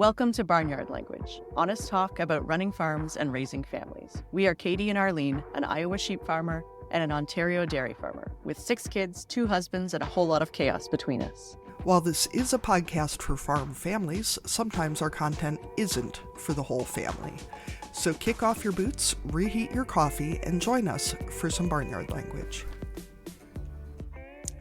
Welcome to Barnyard Language, honest talk about running farms and raising families. We are Katie and Arlene, an Iowa sheep farmer and an Ontario dairy farmer, with 6 kids, 2 husbands, and a whole lot of chaos between us. While this is a podcast for farm families, sometimes our content isn't for the whole family. So kick off your boots, reheat your coffee, and join us for some Barnyard Language.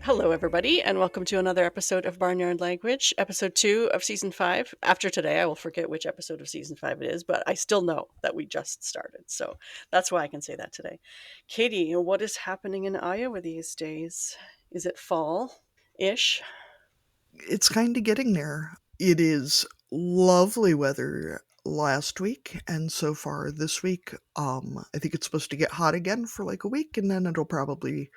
Hello, everybody, and welcome to another episode of Barnyard Language, episode 2 of season 5. After today, I will forget which episode of season 5 it is, but I still know that we just started, so that's why I can say that today. Katie, what is happening in Iowa these days? Is it fall-ish? It's kind of getting there. It is lovely weather last week, and so far this week, I think it's supposed to get hot again for like a week, and then it'll probably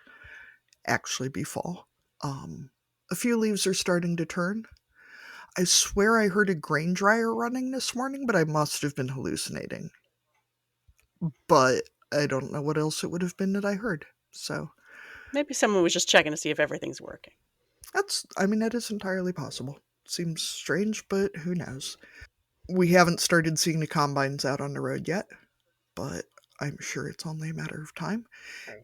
actually be fall. A few leaves are starting to turn. I swear I heard a grain dryer running this morning, but I must have been hallucinating. But I don't know what else it would have been that I heard. So Maybe someone was just checking to see if everything's working. that is entirely possible. Seems strange, but who knows? We haven't started seeing the combines out on the road yet, but I'm sure it's only a matter of time.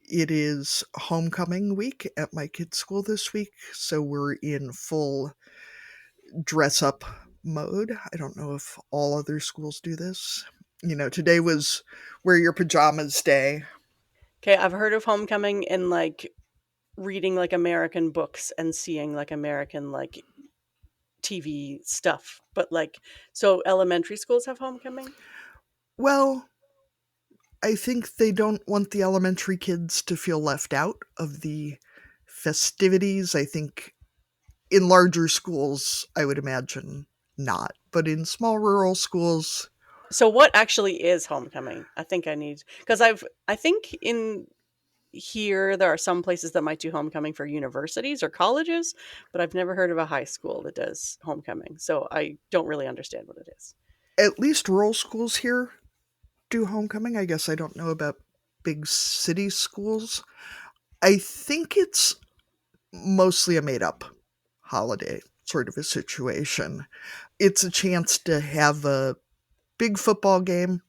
It is homecoming week at my kids' school this week, so we're in full dress-up mode. I don't know if all other schools do this. You know, today was wear your pajamas day. Okay, I've heard of homecoming and reading American books and seeing American TV stuff, but so elementary schools have homecoming? Well, I think they don't want the elementary kids to feel left out of the festivities. I think in larger schools, I would imagine not. But in small rural schools... So what actually is homecoming? I think because I think in here there are some places that might do homecoming for universities or colleges, but I've never heard of a high school that does homecoming. So I don't really understand what it is. At least rural schools here do homecoming. I guess I don't know about big city schools. I think it's mostly a made-up holiday sort of a situation. It's a chance to have a big football game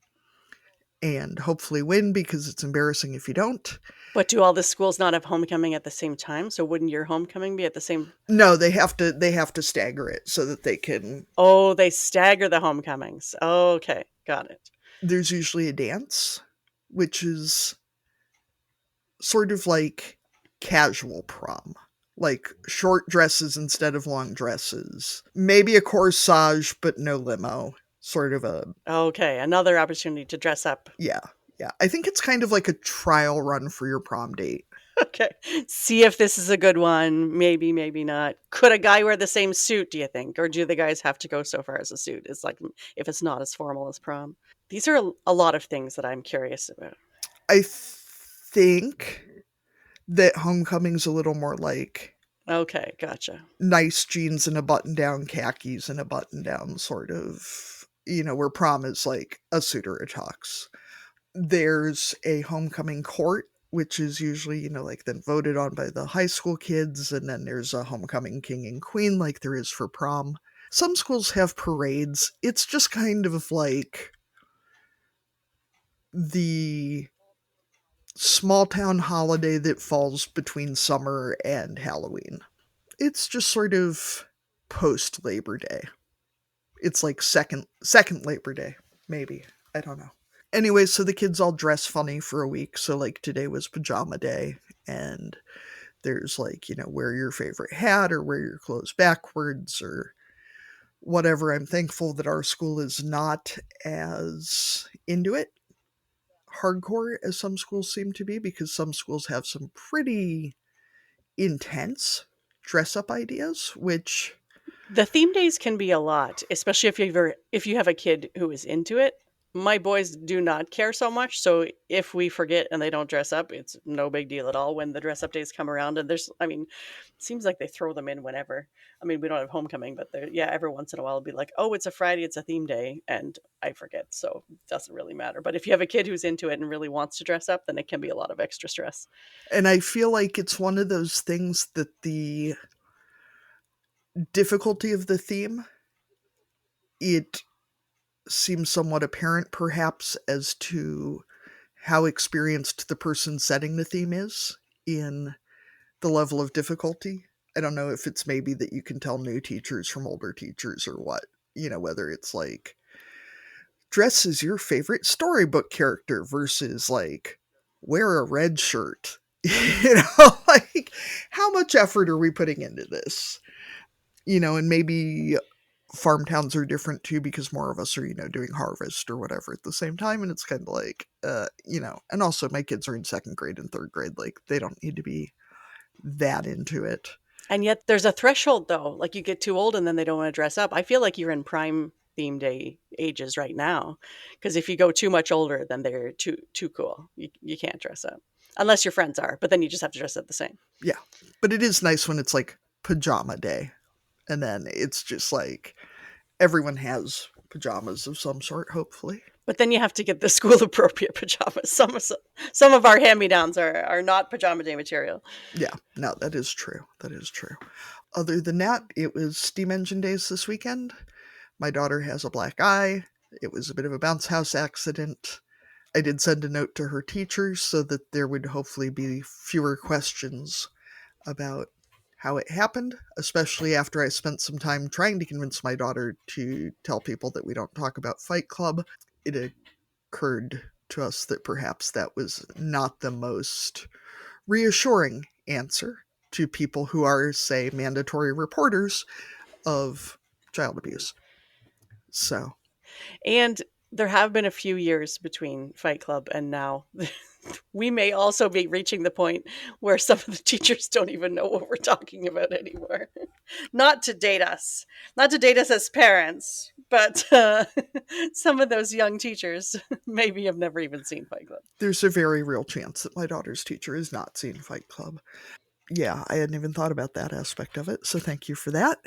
and hopefully win, because it's embarrassing if you don't. But do all the schools not have homecoming at the same time? So wouldn't your homecoming be at the same? No, they have to stagger it so that they can... Oh, they stagger the homecomings. Okay, got it. There's usually a dance, which is sort of like casual prom. Like short dresses instead of long dresses. Maybe a corsage, but no limo. Sort of a... Okay, another opportunity to dress up. Yeah. I think it's kind of like a trial run for your prom date. Okay. See if this is a good one. Maybe, maybe not. Could a guy wear the same suit, do you think? Or do the guys have to go so far as a suit? It's like if it's not as formal as prom. These are a lot of things that I'm curious about. I think that homecoming's a little more like... Okay, gotcha. Nice jeans and a button-down, khakis and a button-down sort of... where prom is like a suit or a tux. There's a homecoming court, which is usually, then voted on by the high school kids, and then there's a homecoming king and queen like there is for prom. Some schools have parades. It's just kind of like the small town holiday that falls between summer and Halloween. It's just sort of post Labor Day. It's like second Labor Day, maybe. I don't know. Anyway, so the kids all dress funny for a week. So today was pajama day, and there's wear your favorite hat or wear your clothes backwards or whatever. I'm thankful that our school is not as into it hardcore as some schools seem to be, because some schools have some pretty intense dress up ideas, which... The theme days can be a lot, especially if you have a kid who is into it. My boys do not care so much, so if we forget and they don't dress up, it's no big deal at all when the dress up days come around. And it seems like they throw them in whenever. We don't have homecoming, but every once in a while it'll be like, oh, it's a Friday, it's a theme day, and I forget, so it doesn't really matter. But if you have a kid who's into it and really wants to dress up, then it can be a lot of extra stress. And I feel like it's one of those things that the difficulty of the theme It seems somewhat apparent, perhaps, as to how experienced the person setting the theme is in the level of difficulty. I don't know if it's maybe that you can tell new teachers from older teachers or what, whether it's like dress as your favorite storybook character versus like wear a red shirt. Like how much effort are we putting into this? And maybe farm towns are different too because more of us are, doing harvest or whatever at the same time. And it's kind of like, and also my kids are in second grade and third grade. Like they don't need to be that into it. And yet there's a threshold though. Like you get too old and then they don't want to dress up. I feel like you're in prime theme day ages right now. Because if you go too much older, then they're too cool. You can't dress up. Unless your friends are, but then you just have to dress up the same. Yeah. But it is nice when it's like pajama day. And then it's just like everyone has pajamas of some sort, hopefully. But then you have to get the school appropriate pajamas. Some of our hand me downs are not pajama day material. Yeah, no, that is true. That is true. Other than that, it was steam engine days this weekend. My daughter has a black eye. It was a bit of a bounce house accident. I did send a note to her teachers so that there would hopefully be fewer questions about how it happened, especially after I spent some time trying to convince my daughter to tell people that we don't talk about Fight Club. It occurred to us that perhaps that was not the most reassuring answer to people who are, say, mandatory reporters of child abuse. So, And there have been a few years between Fight Club and now. We may also be reaching the point where some of the teachers don't even know what we're talking about anymore. Not to date us, not to date us as parents, but some of those young teachers maybe have never even seen Fight Club. there's a very real chance that my daughter's teacher has not seen Fight Club. Yeah, I hadn't even thought about that aspect of it, so thank you for that.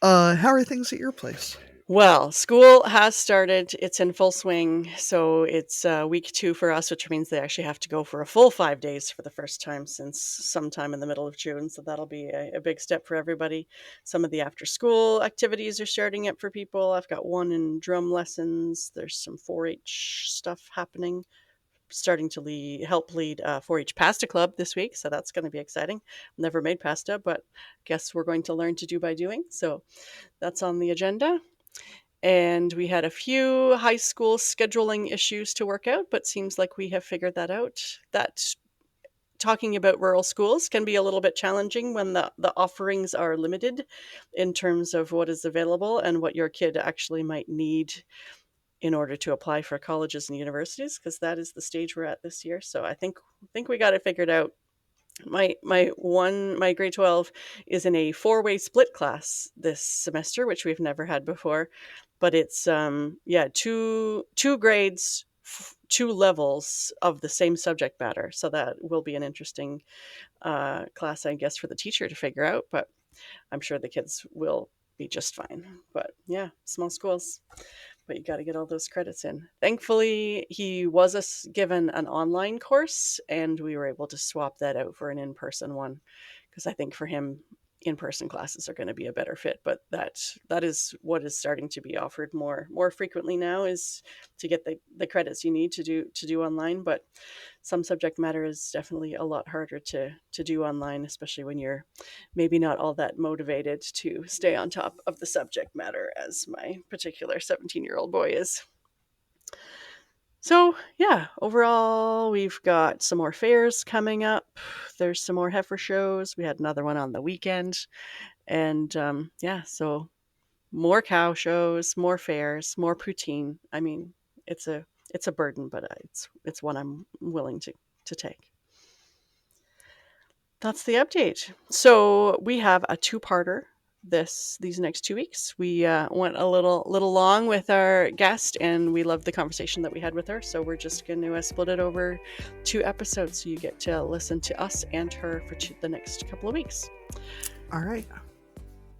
How are things at your place? Well, school has started. It's in full swing. So it's week 2 for us, which means they actually have to go for a full 5 days for the first time since sometime in the middle of June. So that'll be a big step for everybody. Some of the after school activities are starting up for people. I've got one in drum lessons. There's some 4-H stuff happening. Starting to help lead 4-H pasta club this week. So that's going to be exciting. Never made pasta, but guess we're going to learn to do by doing. So that's on the agenda. And we had a few high school scheduling issues to work out, but seems like we have figured that out. That talking about rural schools can be a little bit challenging when the offerings are limited in terms of what is available and what your kid actually might need in order to apply for colleges and universities, because that is the stage we're at this year. So I think we got it figured out. My grade 12 is in a 4-way split class this semester, which we've never had before, but it's two grades, 2 levels of the same subject matter, so that will be an interesting class, I guess, for the teacher to figure out, but I'm sure the kids will be just fine. But yeah, small schools, but you got to get all those credits in. Thankfully, he was given an online course, and we were able to swap that out for an in-person one, because I think for him, in-person classes are going to be a better fit. But that is what is starting to be offered more frequently now, is to get the credits you need to do online. But some subject matter is definitely a lot harder to do online, especially when you're maybe not all that motivated to stay on top of the subject matter as my particular 17-year-old boy is. So, yeah, overall, we've got some more fairs coming up. There's some more heifer shows. We had another one on the weekend. And yeah, so more cow shows, more fairs, more poutine. I mean, it's a burden, but it's one I'm willing to take. That's the update. So we have a two-parter these next 2 weeks. We went a little long with our guest, and we loved the conversation that we had with her. So we're just going to split it over 2 episodes, so you get to listen to us and her for the next couple of weeks. All right.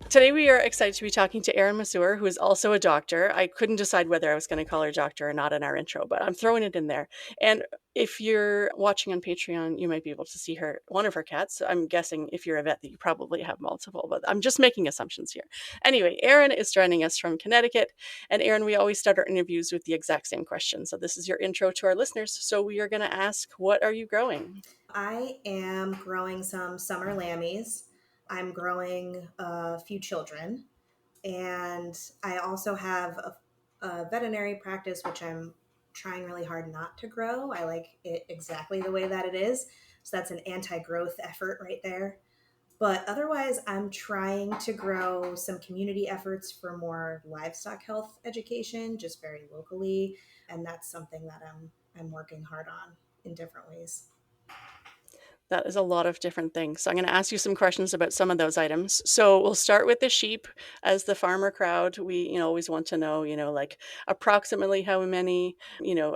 Today we are excited to be talking to Erin Masur, who is also a doctor. I couldn't decide whether I was going to call her doctor or not in our intro, but I'm throwing it in there. And if you're watching on Patreon, you might be able to see one of her cats. I'm guessing if you're a vet that you probably have multiple, but I'm just making assumptions here. Anyway, Erin is joining us from Connecticut. And Erin, we always start our interviews with the exact same question. So this is your intro to our listeners. So we are going to ask, what are you growing? I am growing some summer lammies. I'm growing a few children. And I also have a veterinary practice, which I'm trying really hard not to grow. I like it exactly the way that it is. So that's an anti growth effort right there. But otherwise, I'm trying to grow some community efforts for more livestock health education, just very locally. And that's something that I'm working hard on in different ways. That is a lot of different things. So I'm going to ask you some questions about some of those items. So we'll start with the sheep. As the farmer crowd, we always want to know, like approximately how many,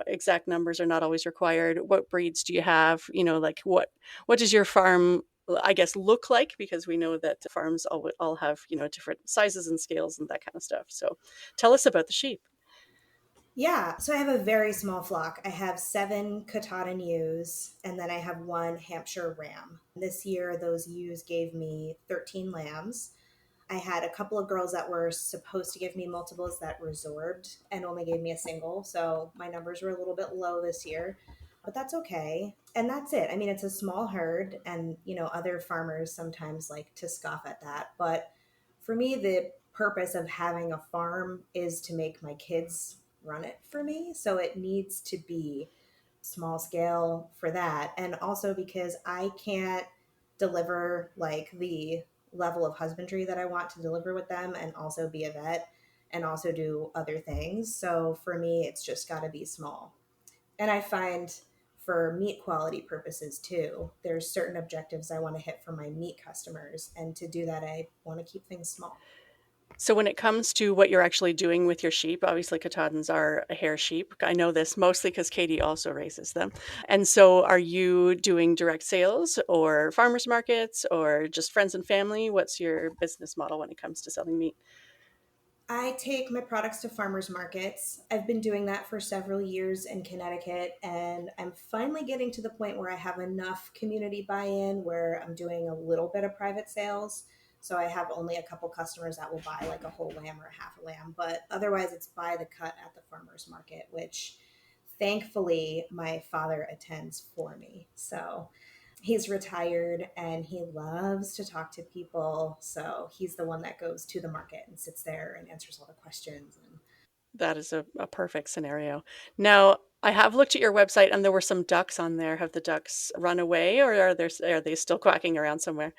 exact numbers are not always required. What breeds do you have? Like what does your farm, I guess, look like? Because we know that farms all have, different sizes and scales and that kind of stuff. So tell us about the sheep. Yeah, so I have a very small flock. I have 7 Katahdin ewes, and then I have one Hampshire ram. This year, those ewes gave me 13 lambs. I had a couple of girls that were supposed to give me multiples that resorbed and only gave me a single. So my numbers were a little bit low this year, but that's okay. And that's it. I mean, it's a small herd, and other farmers sometimes like to scoff at that. But for me, the purpose of having a farm is to make my kids run it for me. So it needs to be small scale for that. And also because I can't deliver like the level of husbandry that I want to deliver with them and also be a vet and also do other things. So for me, it's just got to be small. And I find for meat quality purposes too, there's certain objectives I want to hit for my meat customers. And to do that, I want to keep things small. So when it comes to what you're actually doing with your sheep, obviously Katahdins are a hair sheep. I know this mostly because Katie also raises them. And so are you doing direct sales or farmers markets or just friends and family? What's your business model when it comes to selling meat? I take my products to farmers markets. I've been doing that for several years in Connecticut, and I'm finally getting to the point where I have enough community buy in where I'm doing a little bit of private sales. So I have only a couple customers that will buy like a whole lamb or a half a lamb, but otherwise it's by the cut at the farmers market, which thankfully my father attends for me. So he's retired and he loves to talk to people. So he's the one that goes to the market and sits there and answers all the questions. And That is a perfect scenario. Now, I have looked at your website and there were some ducks on there. Have the ducks run away or are they still quacking around somewhere?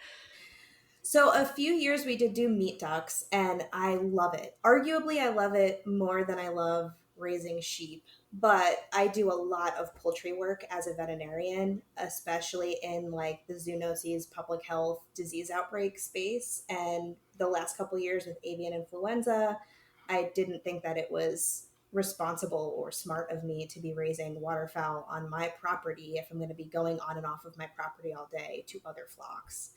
so a few years we did do meat ducks, and I love it. Arguably, I love it more than I love raising sheep. But I do a lot of poultry work as a veterinarian, especially in like the zoonoses, public health, disease outbreak space. And the last couple of years with avian influenza, I didn't think that it was responsible or smart of me to be raising waterfowl on my property if I'm going to be going on and off of my property all day to other flocks.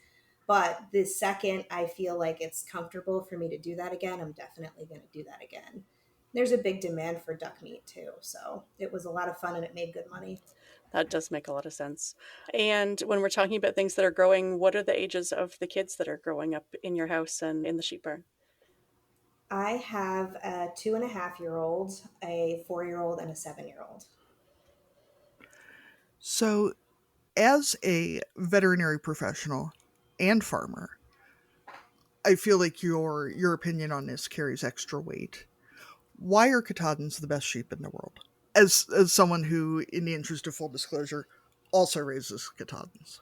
But the second I feel like it's comfortable for me to do that again, I'm definitely going to do that again. There's a big demand for duck meat too. So it was a lot of fun and it made good money. That does make a lot of sense. And when we're talking about things that are growing, what are the ages of the kids that are growing up in your house and in the sheep barn? I have a 2.5 year old, a 4 year old, and a 7 year old. So, as a veterinary professional and farmer, I feel like your opinion on this carries extra weight. Why are Katahdins the best sheep in the world? As someone who, in the interest of full disclosure, also raises Katahdins.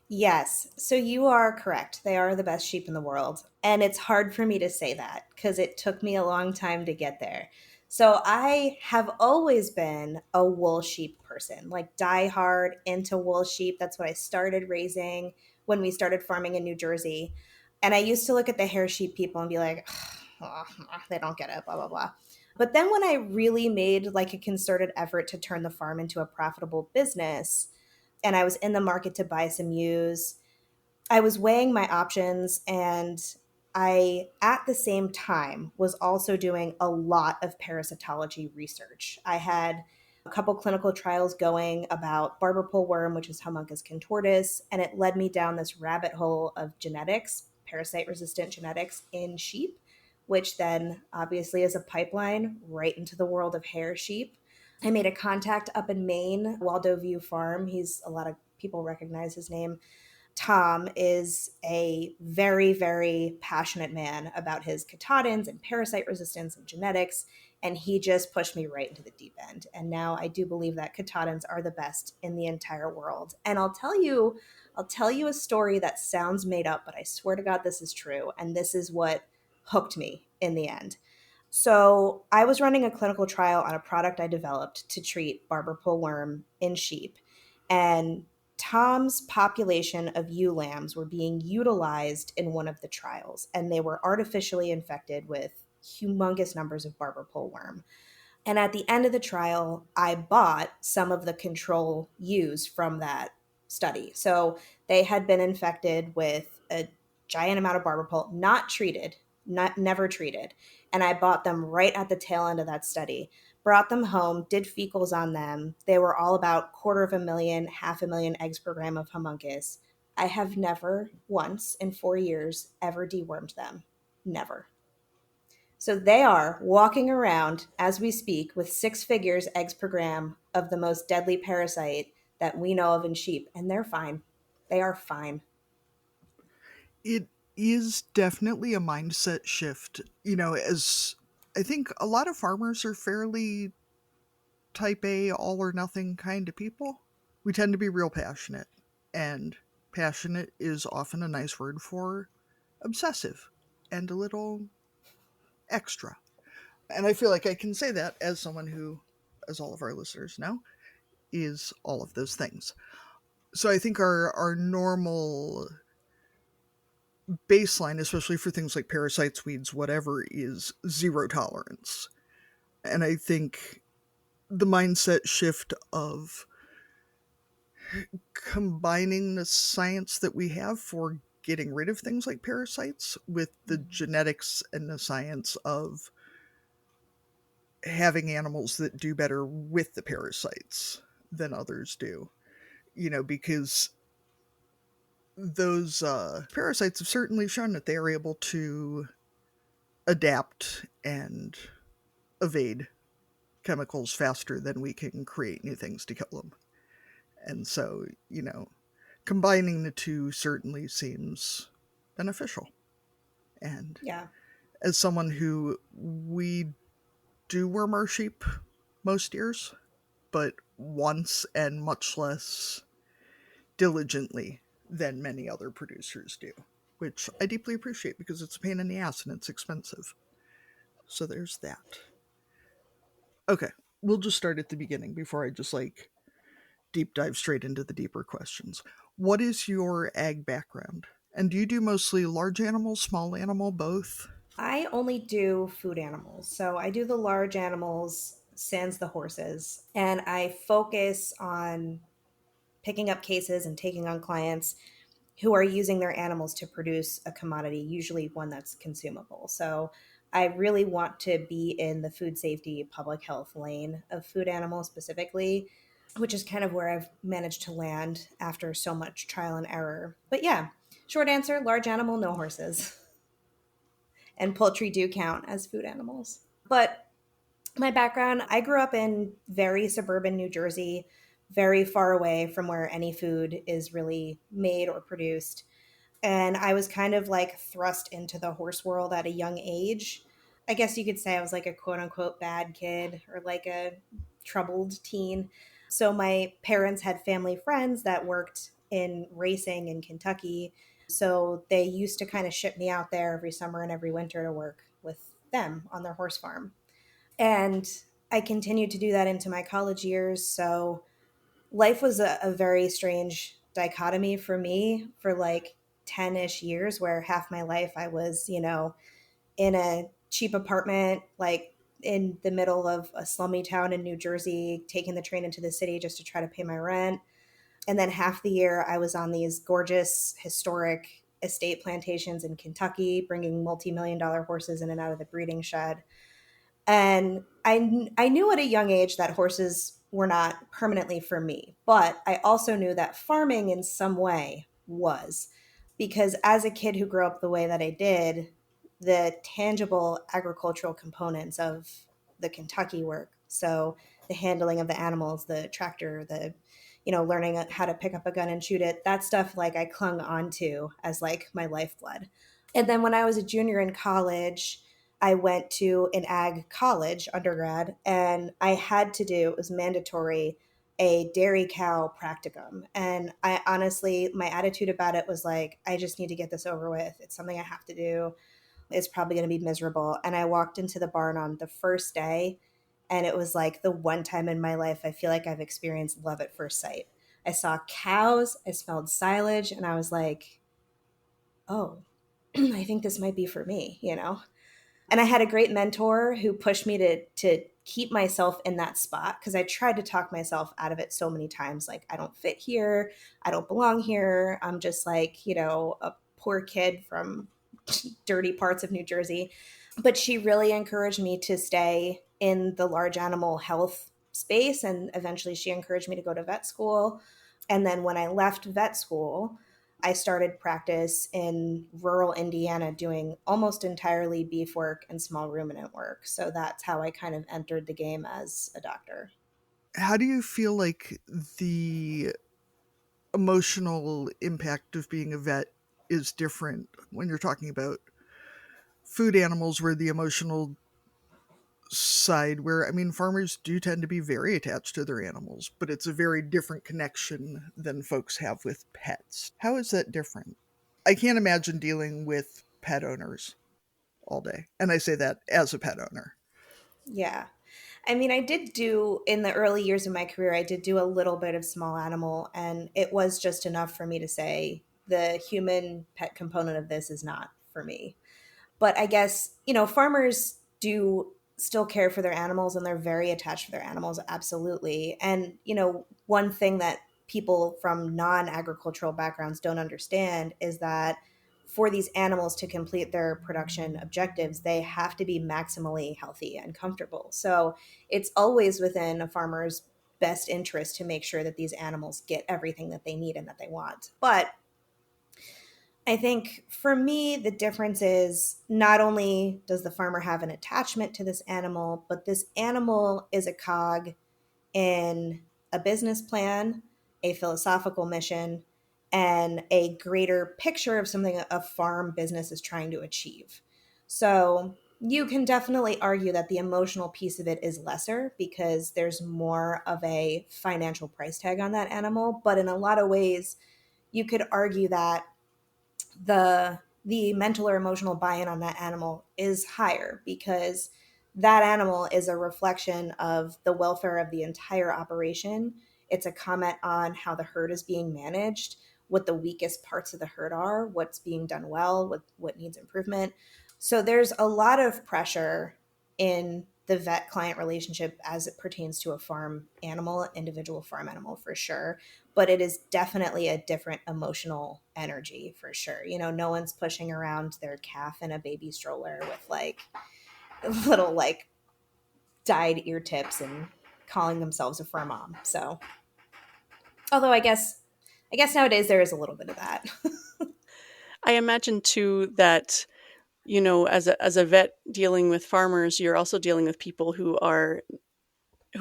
Yes, so you are correct. They are the best sheep in the world. And it's hard for me to say that because it took me a long time to get there. So I have always been a wool sheep person, like die hard into wool sheep. That's what I started raising when we started farming in New Jersey. And I used to look at the hair sheep people and be like, oh, they don't get it, blah, blah, blah. But then when I really made like a concerted effort to turn the farm into a profitable business, and I was in the market to buy some ewes, I was weighing my options, and I, at the same time, was also doing a lot of parasitology research. I had a couple clinical trials going about barber pole worm, which is Homunculus contortus, and it led me down this rabbit hole of genetics, parasite resistant genetics in sheep, which then obviously is a pipeline right into the world of hair sheep. I made a contact up in Maine, Waldo View Farm. He's a lot of people recognize his name. Tom is a very, very passionate man about his catodins and parasite resistance and genetics. And he just pushed me right into the deep end. And now I do believe that catodins are the best in the entire world. And I'll tell you a story that sounds made up, but I swear to God, this is true. And this is what hooked me in the end. So I was running a clinical trial on a product I developed to treat barber pole worm in sheep. And Tom's population of ewe lambs were being utilized in one of the trials, and they were artificially infected with humongous numbers of barber pole worm. And at the end of the trial, I bought some of the control ewes from that study. So they had been infected with a giant amount of barber pole, not treated, not never treated. And I bought them right at the tail end of that study. Brought them home, did fecals on them. They were all about 250,000, 500,000 eggs per gram of homunculus. I have never once in 4 years ever dewormed them. Never. So they are walking around as we speak with 6 figures eggs per gram of the most deadly parasite that we know of in sheep, and they're fine. They are fine. It is definitely a mindset shift, as I think a lot of farmers are fairly type A, all or nothing kind of people. We tend to be real passionate, and passionate is often a nice word for obsessive and a little extra. And I feel like I can say that as someone who, as all of our listeners know, is all of those things. So I think our normal baseline, especially for things like parasites, weeds, whatever, is zero tolerance. And I think the mindset shift of combining the science that we have for getting rid of things like parasites with the genetics and the science of having animals that do better with the parasites than others do. Because those parasites have certainly shown that they are able to adapt and evade chemicals faster than we can create new things to kill them. And so, combining the two certainly seems beneficial. And Yeah. as someone who we do worm our sheep most years, but once and much less diligently than many other producers do, which I deeply appreciate because it's a pain in the ass and it's expensive. So there's that. Okay, we'll just start at the beginning before I just deep dive straight into the deeper questions. What is your ag background? And do you do mostly large animal, small animal, both? I only do food animals. So I do the large animals, sans the horses, and I focus on picking up cases and taking on clients who are using their animals to produce a commodity, usually one that's consumable. So I really want to be in the food safety, public health lane of food animals specifically, which is kind of where I've managed to land after so much trial and error. But yeah, short answer, large animal, no horses. And poultry do count as food animals. But my background, I grew up in very suburban New Jersey, very far away from where any food is really made or produced. And I was kind of like thrust into the horse world at a young age. I guess you could say I was like a quote unquote bad kid or like a troubled teen. So my parents had family friends that worked in racing in Kentucky. So they used to kind of ship me out there every summer and every winter to work with them on their horse farm. And I continued to do that into my college years. So life was a very strange dichotomy for me for like 10-ish years, where half my life I was, in a cheap apartment, like in the middle of a slummy town in New Jersey, taking the train into the city just to try to pay my rent. And then half the year I was on these gorgeous, historic estate plantations in Kentucky, bringing multi-million dollar horses in and out of the breeding shed. And I knew at a young age that horses were not permanently for me, but I also knew that farming in some way was. Because as a kid who grew up the way that I did, the tangible agricultural components of the Kentucky work, so the handling of the animals, the tractor, the learning how to pick up a gun and shoot it, that stuff like I clung onto as like my lifeblood. And then when I was a junior in college, I went to an ag college undergrad, and I had to do, it was mandatory, a dairy cow practicum. And I honestly, my attitude about it was like, I just need to get this over with. It's something I have to do. It's probably going to be miserable. And I walked into the barn on the first day, and it was like the one time in my life I feel like I've experienced love at first sight. I saw cows, I smelled silage, and I was like, oh, I think this might be for me. And I had a great mentor who pushed me to keep myself in that spot, because I tried to talk myself out of it so many times. Like, I don't fit here. I don't belong here. I'm just like, a poor kid from dirty parts of New Jersey. But she really encouraged me to stay in the large animal health space. And eventually she encouraged me to go to vet school. And then when I left vet school, I started practice in rural Indiana doing almost entirely beef work and small ruminant work. So that's how I kind of entered the game as a doctor. How do you feel like the emotional impact of being a vet is different when you're talking about food animals, where the emotional side, where I mean farmers do tend to be very attached to their animals, but it's a very different connection than folks have with pets. How is that different? I can't imagine dealing with pet owners all day, and I say that as a pet owner. Yeah. I mean, I did do in the early years of my career, I did do a little bit of small animal, and it was just enough for me to say the human pet component of this is not for me. But I guess, farmers do still care for their animals, and they're very attached to their animals, absolutely. And, one thing that people from non agricultural backgrounds don't understand is that for these animals to complete their production objectives, they have to be maximally healthy and comfortable. So it's always within a farmer's best interest to make sure that these animals get everything that they need and that they want. But I think for me, the difference is not only does the farmer have an attachment to this animal, but this animal is a cog in a business plan, a philosophical mission, and a greater picture of something a farm business is trying to achieve. So you can definitely argue that the emotional piece of it is lesser because there's more of a financial price tag on that animal. But in a lot of ways, you could argue that the mental or emotional buy-in on that animal is higher because that animal is a reflection of the welfare of the entire operation. It's a comment on how the herd is being managed, what the weakest parts of the herd are, what's being done well, what needs improvement. So there's a lot of pressure in the vet client relationship as it pertains to a farm animal, individual farm animal for sure. But it is definitely a different emotional energy for sure. No one's pushing around their calf in a baby stroller with like little like dyed ear tips and calling themselves a fur mom. So, although I guess nowadays there is a little bit of that. I imagine too that, as a vet dealing with farmers, you're also dealing with people who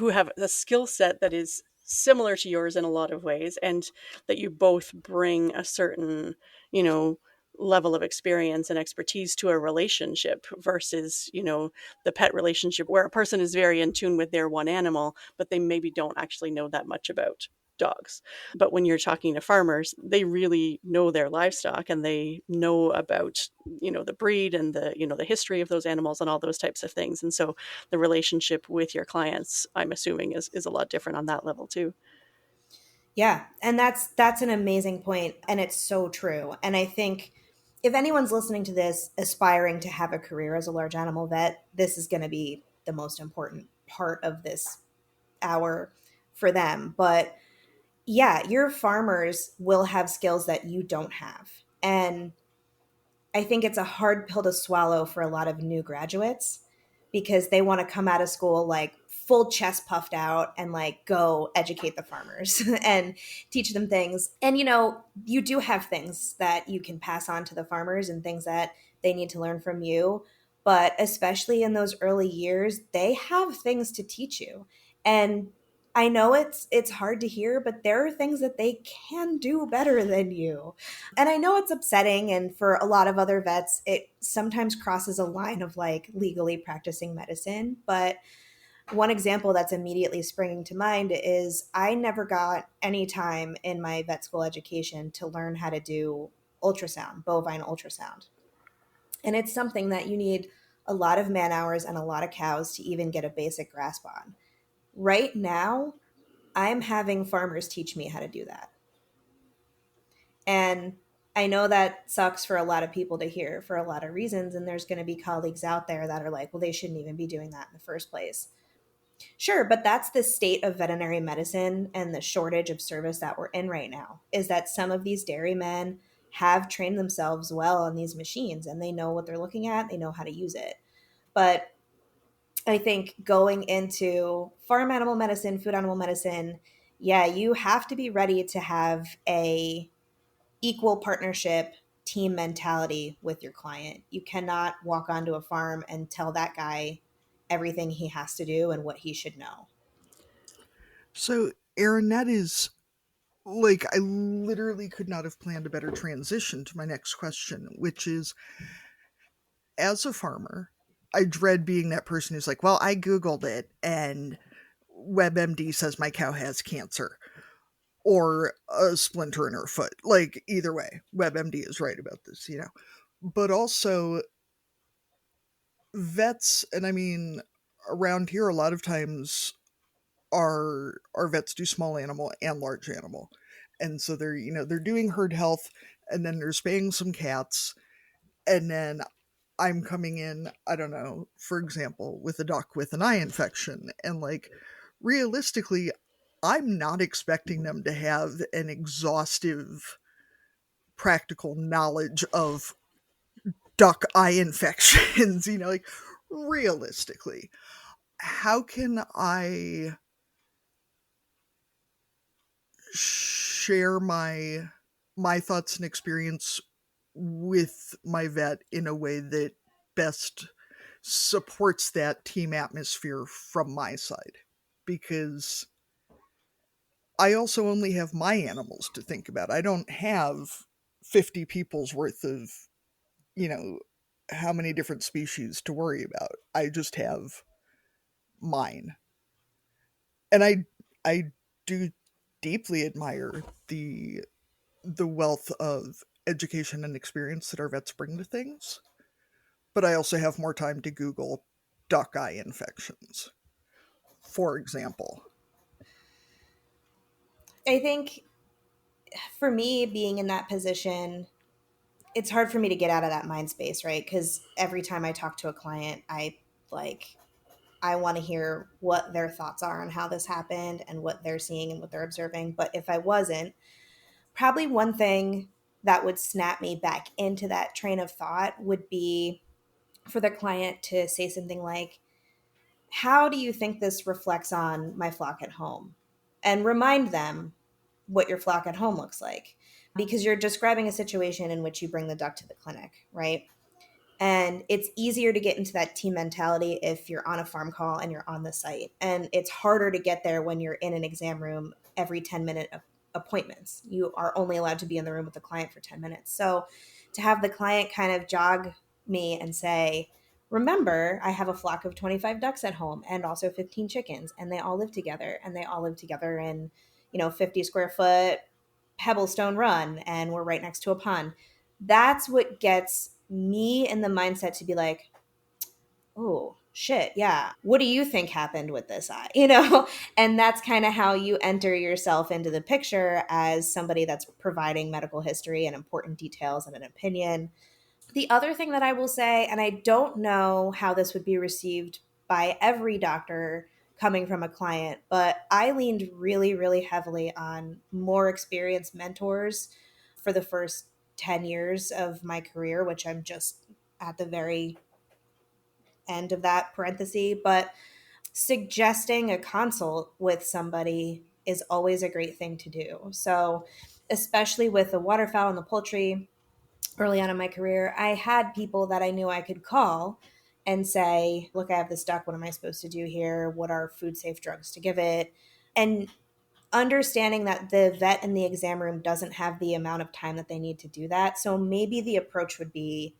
have a skill set that is similar to yours in a lot of ways, and that you both bring a certain, you know, level of experience and expertise to a relationship versus, the pet relationship where a person is very in tune with their one animal, but they maybe don't actually know that much about dogs. But when you're talking to farmers, they really know their livestock and they know about, the breed and the history of those animals and all those types of things. And so the relationship with your clients, I'm assuming, is a lot different on that level too. Yeah, and that's an amazing point, and it's so true. And I think if anyone's listening to this aspiring to have a career as a large animal vet, this is going to be the most important part of this hour for them. But yeah, your farmers will have skills that you don't have. And I think it's a hard pill to swallow for a lot of new graduates because they want to come out of school like full chest puffed out and like go educate the farmers and teach them things. And you do have things that you can pass on to the farmers and things that they need to learn from you. But especially in those early years, they have things to teach you. And I know it's hard to hear, but there are things that they can do better than you. And I know it's upsetting, and for a lot of other vets, it sometimes crosses a line of like legally practicing medicine. But one example that's immediately springing to mind is I never got any time in my vet school education to learn how to do ultrasound, bovine ultrasound. And it's something that you need a lot of man hours and a lot of cows to even get a basic grasp on. Right now, I'm having farmers teach me how to do that. And I know that sucks for a lot of people to hear for a lot of reasons. And there's going to be colleagues out there that are like, well, they shouldn't even be doing that in the first place. Sure, but that's the state of veterinary medicine and the shortage of service that we're in right now is that some of these dairymen have trained themselves well on these machines and they know what they're looking at, they know how to use it. But I think going into farm animal medicine, food animal medicine, yeah, you have to be ready to have a equal partnership team mentality with your client. You cannot walk onto a farm and tell that guy everything he has to do and what he should know. So, Aaron, that is like, I literally could not have planned a better transition to my next question, which is, as a farmer, I dread being that person who's like, well, I Googled it and WebMD says my cow has cancer or a splinter in her foot. Like, either way, WebMD is right about this. But also, vets, and I mean, around here, a lot of times our vets do small animal and large animal. And so they're doing herd health, and then they're spaying some cats, and then I'm coming in, I don't know, for example, with a duck with an eye infection. And like, realistically, I'm not expecting them to have an exhaustive practical knowledge of duck eye infections, like, realistically. How can I share my thoughts and experience with my vet in a way that best supports that team atmosphere from my side? Because I also only have my animals to think about. I don't have 50 people's worth of, you know, how many different species to worry about. I just have mine. And I do deeply admire the wealth of education and experience that our vets bring to things, but I also have more time to Google duck eye infections, for example. I think for me, being in that position, it's hard for me to get out of that mind space, right? Because every time I talk to a client, I want to hear what their thoughts are on how this happened and what they're seeing and what they're observing. But if I wasn't, probably one thing that would snap me back into that train of thought would be for the client to say something like, how do you think this reflects on my flock at home? And remind them what your flock at home looks like. Because you're describing a situation in which you bring the duck to the clinic, right? And it's easier to get into that team mentality if you're on a farm call and you're on the site. And it's harder to get there when you're in an exam room every 10-minute appointments. You are only allowed to be in the room with the client for 10 minutes. So to have the client kind of jog me and say, remember, I have a flock of 25 ducks at home and also 15 chickens, and they all live together, and they all live together in, 50 square foot Pebblestone Run, and we're right next to a pond. That's what gets me in the mindset to be like, oh shit, yeah, what do you think happened with this eye? And that's kind of how you enter yourself into the picture as somebody that's providing medical history and important details and an opinion. The other thing that I will say, and I don't know how this would be received by every doctor coming from a client, but I leaned really, really heavily on more experienced mentors for the first 10 years of my career, which I'm just at the very end of that parenthesis. But suggesting a consult with somebody is always a great thing to do. So, especially with the waterfowl and the poultry, early on in my career, I had people that I knew I could call and say, look, I have this duck. What am I supposed to do here? What are food safe drugs to give it? And understanding that the vet in the exam room doesn't have the amount of time that they need to do that. So maybe the approach would be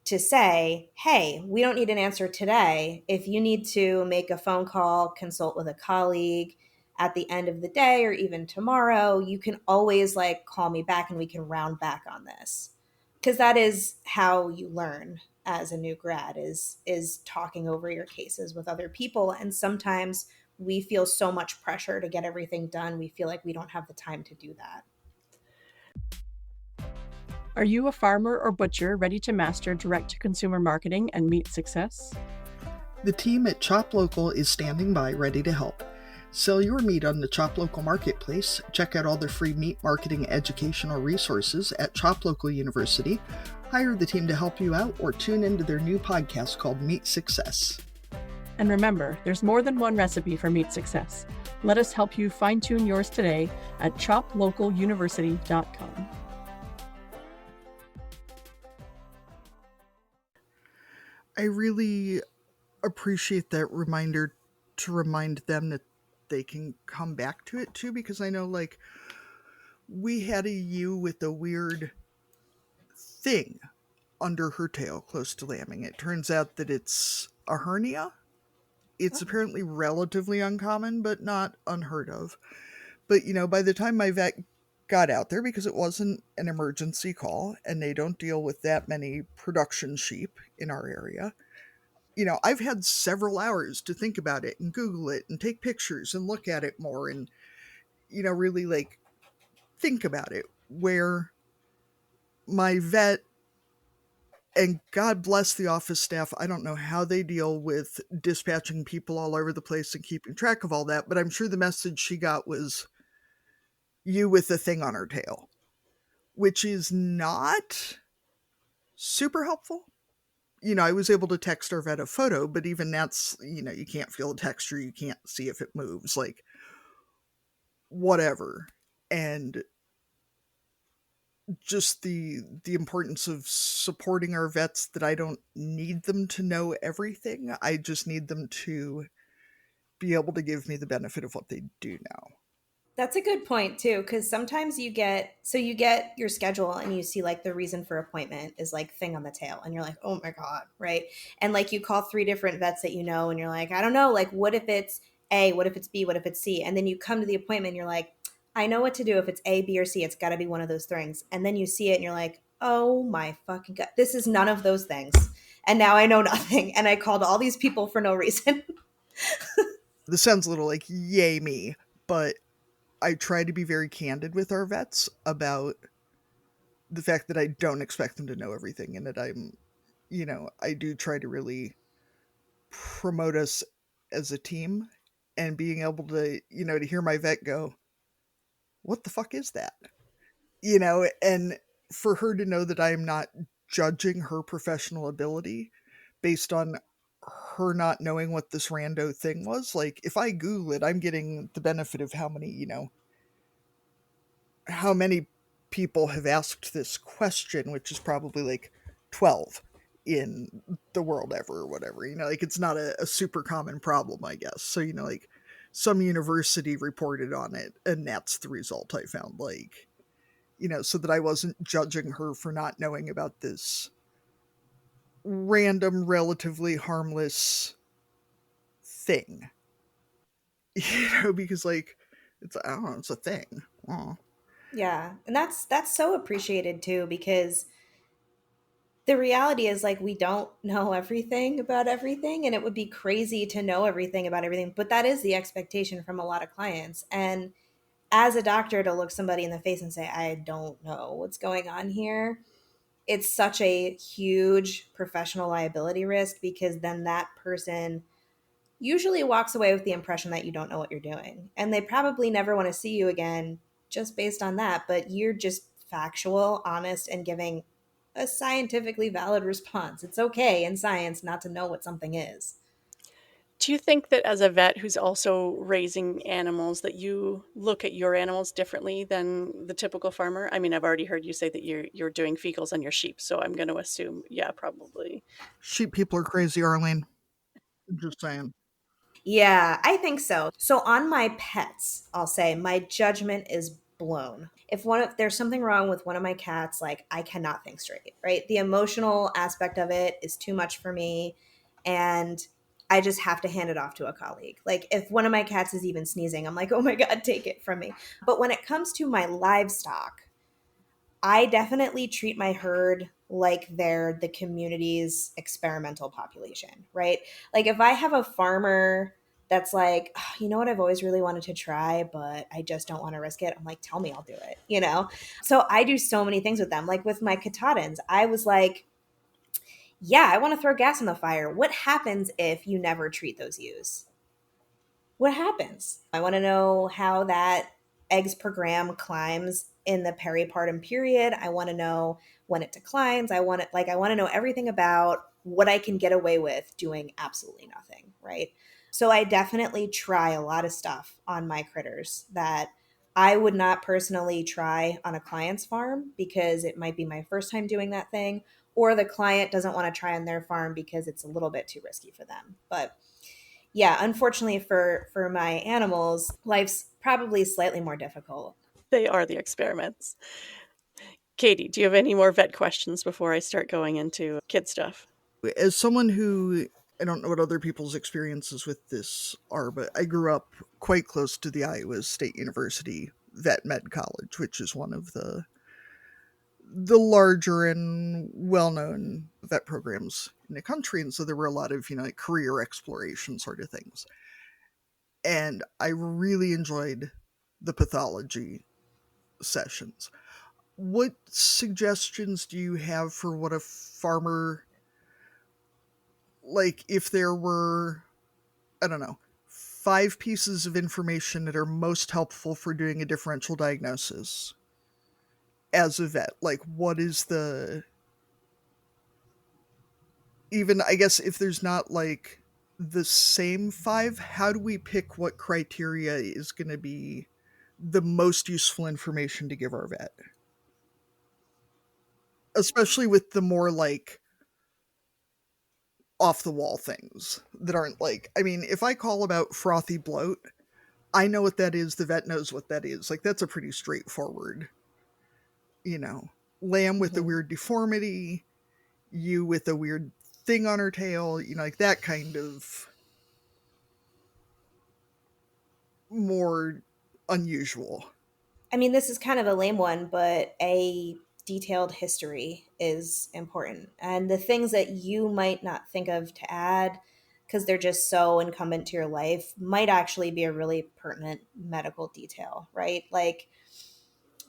to say, hey, we don't need an answer today. If you need to make a phone call, consult with a colleague at the end of the day or even tomorrow, you can always like call me back and we can round back on this. Because that is how you learn as a new grad is talking over your cases with other people. And sometimes we feel so much pressure to get everything done. We feel like we don't have the time to do that. Are you a farmer or butcher ready to master direct-to-consumer marketing and meet success? The team at ChopLocal is standing by ready to help. Sell your meat on the ChopLocal marketplace. Check out all their free meat marketing educational resources at ChopLocal University. Hire the team to help you out or tune into their new podcast called Meat Success. And remember, there's more than one recipe for meat success. Let us help you fine-tune yours today at ChopLocalUniversity.com. I really appreciate that reminder to remind them that they can come back to it too, because I know like we had a ewe with a weird thing under her tail close to lambing. It turns out that it's a hernia. It's Oh, apparently relatively uncommon, but not unheard of. But, by the time my vet got out there, because it wasn't an emergency call and they don't deal with that many production sheep in our area, I've had several hours to think about it and Google it and take pictures and look at it more and, really like think about it. Where my vet, and God bless the office staff, I don't know how they deal with dispatching people all over the place and keeping track of all that, but I'm sure the message she got was you with the thing on her tail, which is not super helpful. I was able to text our vet a photo, but even that's, you can't feel the texture, you can't see if it moves, like whatever. And just the importance of supporting our vets, that I don't need them to know everything. I just need them to be able to give me the benefit of what they do know. that's a good point too, because sometimes you get your schedule and you see like the reason for appointment is like thing on the tail, and you're like, oh my god, right? And like you call three different vets that you know, and you're like, I don't know, like what if it's A, what if it's B, what if it's C? And then you come to the appointment, and you're like, I know what to do if it's A, B, or C. It's got to be one of those things. And then you see it, and you're like, oh my fucking god, this is none of those things. And now I know nothing, and I called all these people for no reason. This sounds a little like yay me, but I try to be very candid with our vets about the fact that I don't expect them to know everything, and that I do try to really promote us as a team, and being able to, to hear my vet go, what the fuck is that? And for her to know that I am not judging her professional ability based on her not knowing what this rando thing was. Like, if I Google it, I'm getting the benefit of how many people have asked this question, which is probably like 12 in the world ever or whatever. Like it's not a super common problem, I guess. So, like some university reported on it, and that's the result I found. Like, so that I wasn't judging her for not knowing about this random, relatively harmless thing. Because like it's, I don't know, it's a thing. Oh. Yeah, and that's so appreciated too, because the reality is like we don't know everything about everything, and it would be crazy to know everything about everything, but that is the expectation from a lot of clients. And as a doctor, to look somebody in the face and say I don't know what's going on here, it's such a huge professional liability risk, because then that person usually walks away with the impression that you don't know what you're doing, and they probably never want to see you again just based on that. But you're just factual, honest, and giving a scientifically valid response. It's okay in science not to know what something is. Do you think that as a vet who's also raising animals that you look at your animals differently than the typical farmer? I mean, I've already heard you say that you're doing fecals on your sheep, so I'm going to assume, yeah, probably. Sheep people are crazy, Arlene. Just saying. Yeah, I think so. So on my pets, I'll say my judgment is blown. If there's something wrong with one of my cats, like I cannot think straight, right? The emotional aspect of it is too much for me, and I just have to hand it off to a colleague. Like if one of my cats is even sneezing, I'm like, "Oh my god, take it from me." But when it comes to my livestock, I definitely treat my herd like they're the community's experimental population, right? Like if I have a farmer that's like, "Oh, you know what, I've always really wanted to try, but I just don't want to risk it." I'm like, tell me, I'll do it, you know? So I do so many things with them. Like with my Katahdins, I was like, yeah, I want to throw gas on the fire. What happens if you never treat those ewes? What happens? I want to know how that eggs per gram climbs in the peripartum period. I want to know when it declines. I want to know everything about what I can get away with doing absolutely nothing, right? So I definitely try a lot of stuff on my critters that I would not personally try on a client's farm because it might be my first time doing that thing, or the client doesn't want to try on their farm because it's a little bit too risky for them. But yeah, unfortunately for my animals, life's probably slightly more difficult. They are the experiments. Katie, do you have any more vet questions before I start going into kid stuff? As someone who, I don't know what other people's experiences with this are, but I grew up quite close to the Iowa State University Vet Med College, which is one of the larger and well-known vet programs in the country, and so there were a lot of like career exploration sort of things. And I really enjoyed the pathology sessions. What suggestions do you have for what a farmer, like if there were, I don't know, 5 pieces of information that are most helpful for doing a differential diagnosis as a vet? Like what is the, even I guess if there's not like the same 5, how do we pick what criteria is going to be the most useful information to give our vet? Especially with the more like off the wall things that aren't like, I mean, if I call about frothy bloat, I know what that is, the vet knows what that is. Like that's a pretty straightforward, you know. Lamb with a Mhm. weird deformity, you with a weird thing on her tail, like that kind of more unusual. I mean, this is kind of a lame one, but a detailed history is important. And the things that you might not think of to add because they're just so incumbent to your life might actually be a really pertinent medical detail, right? Like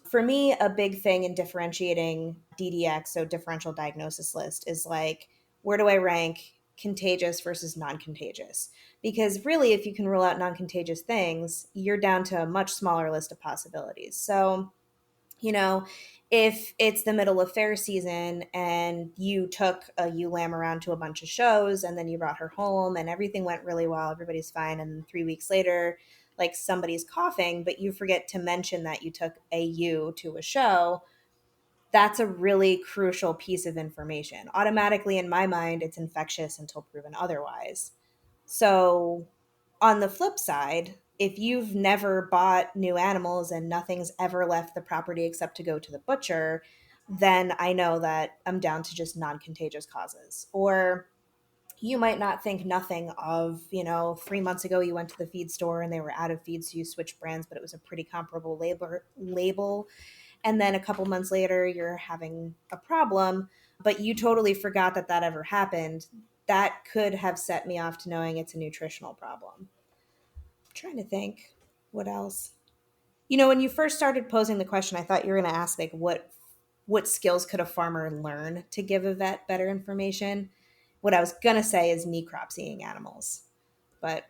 for me, a big thing in differentiating DDX, so differential diagnosis list, is like, where do I rank contagious versus non contagious? Because really, if you can rule out non contagious things, you're down to a much smaller list of possibilities. So, you know, if it's the middle of fair season and you took a ewe lamb around to a bunch of shows and then you brought her home and everything went really well, everybody's fine, and 3 weeks later, like somebody's coughing, but you forget to mention that you took a ewe to a show, that's a really crucial piece of information. Automatically, in my mind, it's infectious until proven otherwise. So, on the flip side, if you've never bought new animals and nothing's ever left the property except to go to the butcher, then I know that I'm down to just non contagious causes. Or you might not think nothing of, 3 months ago you went to the feed store and they were out of feed, so you switched brands, but it was a pretty comparable label. And then a couple months later, you're having a problem, but you totally forgot that that ever happened. That could have set me off to knowing it's a nutritional problem. I'm trying to think what else. When you first started posing the question, I thought you were going to ask like what skills could a farmer learn to give a vet better information. What I was going to say is necropsying animals. But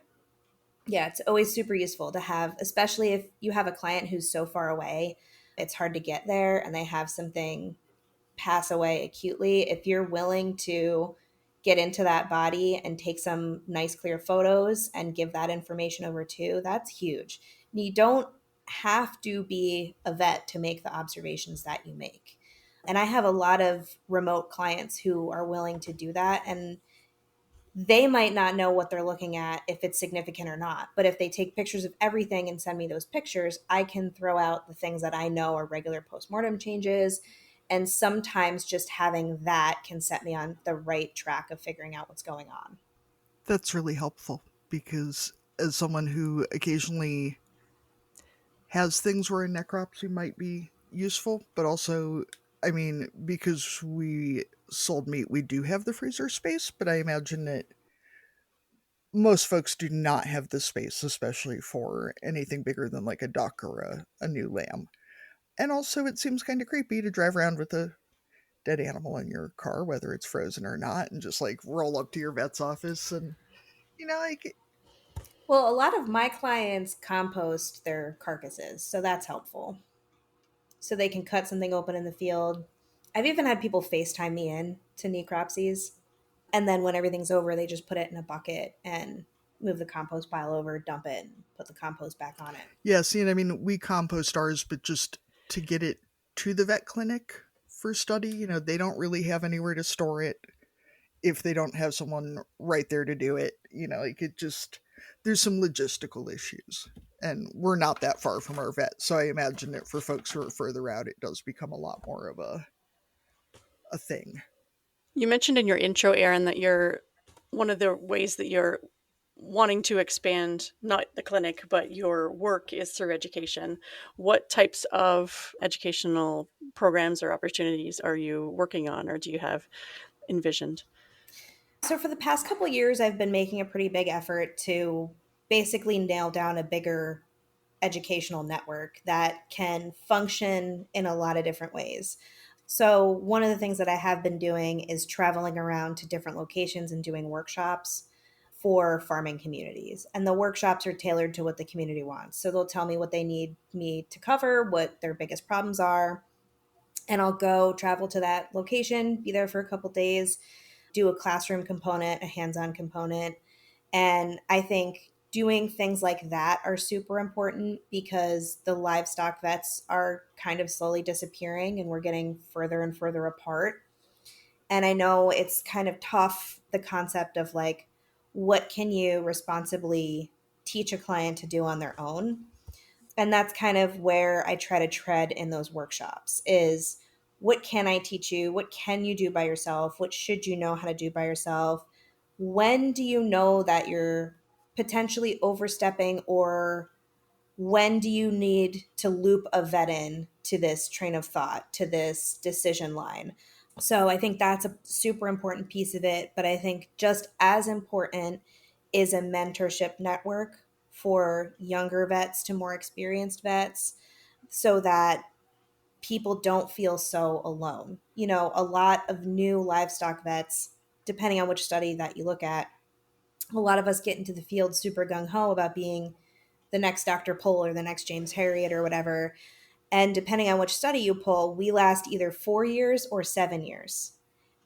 yeah, it's always super useful to have, especially if you have a client who's so far away. it's hard to get there and they have something pass away acutely, if you're willing to get into that body and take some nice clear photos and give that information over too, that's huge. You don't have to be a vet to make the observations that you make. And I have a lot of remote clients who are willing to do that, and they might not know what they're looking at, if it's significant or not. But if they take pictures of everything and send me those pictures, I can throw out the things that I know are regular postmortem changes. And sometimes just having that can set me on the right track of figuring out what's going on. That's really helpful because as someone who occasionally has things where a necropsy might be useful, but also, I mean, because we sold meat, we do have the freezer space, but I imagine that most folks do not have the space, especially for anything bigger than like a duck or a new lamb. And also, it seems kind of creepy to drive around with a dead animal in your car, whether it's frozen or not, and just like roll up to your vet's office and, like, Well, a lot of my clients compost their carcasses, so that's helpful. So they can cut something open in the field. I've even had people FaceTime me in to necropsies. And then when everything's over, they just put it in a bucket and move the compost pile over, dump it, and put the compost back on it. yeah, see, and I mean, we compost ours, but just to get it to the vet clinic for study, they don't really have anywhere to store it if they don't have someone right there to do it. Like it just, there's some logistical issues. And we're not that far from our vet. So I imagine that for folks who are further out, it does become a lot more of a thing. You mentioned in your intro, Erin, that you're one of the ways that you're wanting to expand not the clinic but your work is through education. What types of educational programs or opportunities are you working on or do you have envisioned? So for the past couple of years, I've been making a pretty big effort to basically nail down a bigger educational network that can function in a lot of different ways. So, one of the things that I have been doing is traveling around to different locations and doing workshops for farming communities. And the workshops are tailored to what the community wants. So, they'll tell me what they need me to cover, what their biggest problems are. And I'll go travel to that location, be there for a couple days, do a classroom component, a hands on component. And I think doing things like that are super important because the livestock vets are kind of slowly disappearing and we're getting further and further apart. And I know it's kind of tough, the concept of like, what can you responsibly teach a client to do on their own? And that's kind of where I try to tread in those workshops is what can I teach you? What can you do by yourself? What should you know how to do by yourself? When do you know that you're potentially overstepping, or when do you need to loop a vet in to this train of thought, to this decision line? So I think that's a super important piece of it. But I think just as important is a mentorship network for younger vets to more experienced vets so that people don't feel so alone. A lot of new livestock vets, depending on which study that you look at, a lot of us get into the field super gung ho about being the next Dr. Pole or the next James Harriet or whatever. And depending on which study you pull, we last either 4 years or 7 years.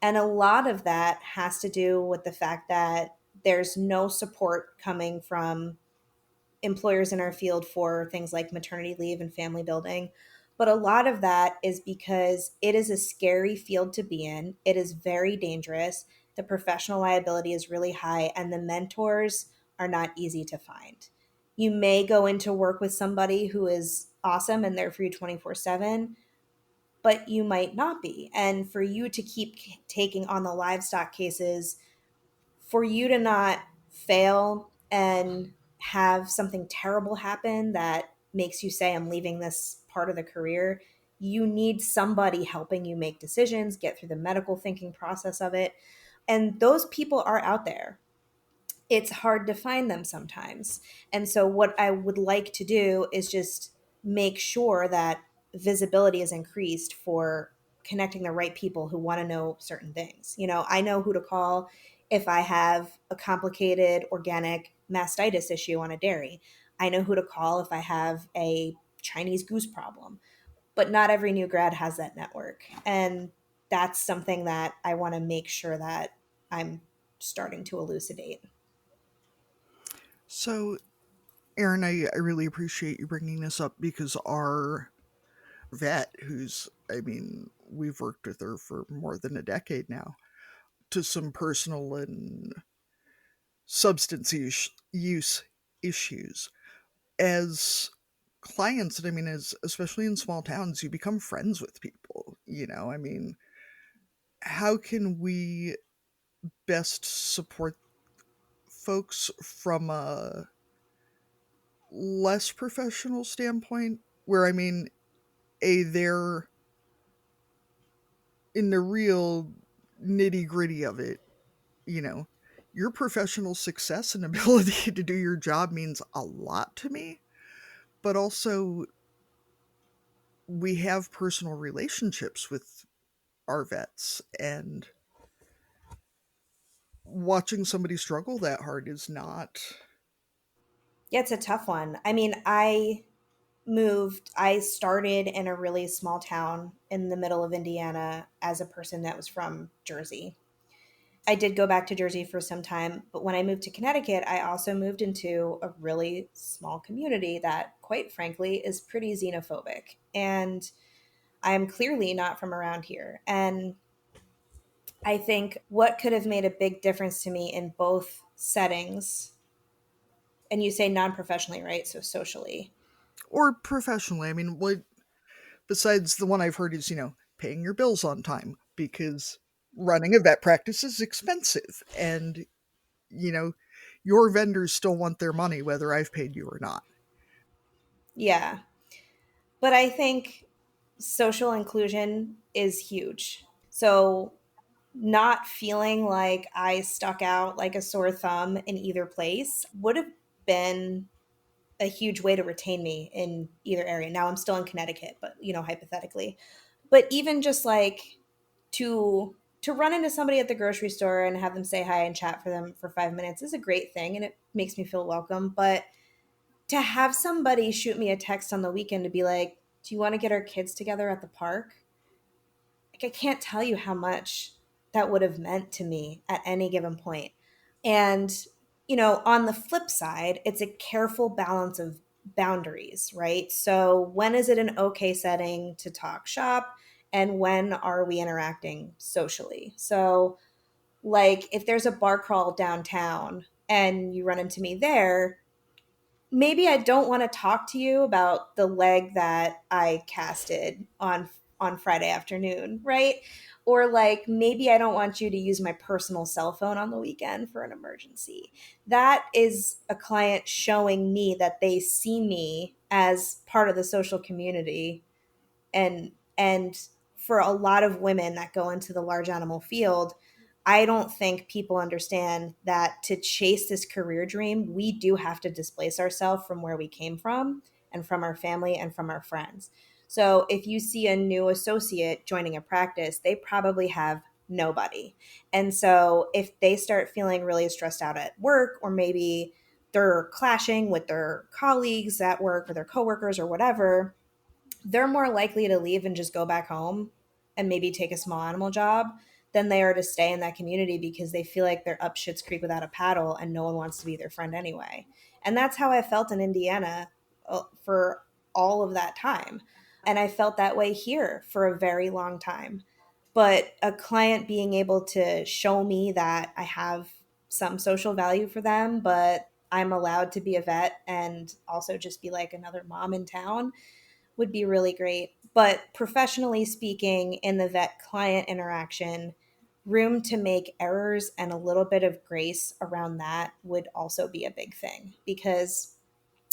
And a lot of that has to do with the fact that there's no support coming from employers in our field for things like maternity leave and family building. But a lot of that is because it is a scary field to be in. It is very dangerous. The professional liability is really high, and the mentors are not easy to find. You may go into work with somebody who is awesome and they're for you 24/7, but you might not be. And for you to keep taking on the livestock cases, for you to not fail and have something terrible happen that makes you say, I'm leaving this part of the career, you need somebody helping you make decisions, get through the medical thinking process of it. And those people are out there. It's hard to find them sometimes. And so, what I would like to do is just make sure that visibility is increased for connecting the right people who want to know certain things. I know who to call if I have a complicated organic mastitis issue on a dairy. I know who to call if I have a Chinese goose problem. but not every new grad has that network. And that's something that I want to make sure that I'm starting to elucidate. So, Erin, I really appreciate you bringing this up because our vet, who's, I mean, we've worked with her for more than a decade now, to some personal and substance use issues. As clients, and I mean, as especially in small towns, you become friends with people. I mean, how can we best support folks from a less professional standpoint? Where I mean, they're in the real nitty gritty of it. You know, your professional success and ability to do your job means a lot to me, but also we have personal relationships with our vets, and watching somebody struggle that hard is not. Yeah, it's a tough one. I mean, I started in a really small town in the middle of Indiana as a person that was from Jersey. I did go back to Jersey for some time, but when I moved to Connecticut, I also moved into a really small community that, quite frankly, is pretty xenophobic. And I'm clearly not from around here. And I think what could have made a big difference to me in both settings, and you say non professionally, right? So socially. Or professionally, I mean, what besides the one I've heard is, paying your bills on time, because running a vet practice is expensive, and you know, your vendors still want their money whether I've paid you or not. Yeah. But I think social inclusion is huge. So not feeling like I stuck out like a sore thumb in either place would have been a huge way to retain me in either area. Now I'm still in Connecticut, but hypothetically. But even just like to run into somebody at the grocery store and have them say hi and chat for them for 5 minutes is a great thing and it makes me feel welcome. But to have somebody shoot me a text on the weekend to be like, do you want to get our kids together at the park? Like, I can't tell you how much that would have meant to me at any given point. And, on the flip side, it's a careful balance of boundaries, right? So, when is it an okay setting to talk shop? And when are we interacting socially? So, like, if there's a bar crawl downtown and you run into me there, maybe I don't want to talk to you about the leg that I casted on Friday afternoon, right? Or like maybe I don't want you to use my personal cell phone on the weekend for an emergency. That is a client showing me that they see me as part of the social community, and for a lot of women that go into the large animal field, I don't think people understand that to chase this career dream, we do have to displace ourselves from where we came from and from our family and from our friends. So if you see a new associate joining a practice, they probably have nobody. And so if they start feeling really stressed out at work, or maybe they're clashing with their colleagues at work or their coworkers or whatever, they're more likely to leave and just go back home and maybe take a small animal job than they are to stay in that community because they feel like they're up shit's creek without a paddle and no one wants to be their friend anyway. And that's how I felt in Indiana for all of that time. And I felt that way here for a very long time. But a client being able to show me that I have some social value for them, but I'm allowed to be a vet and also just be like another mom in town would be really great. But professionally speaking, in the vet client interaction, room to make errors and a little bit of grace around that would also be a big thing, because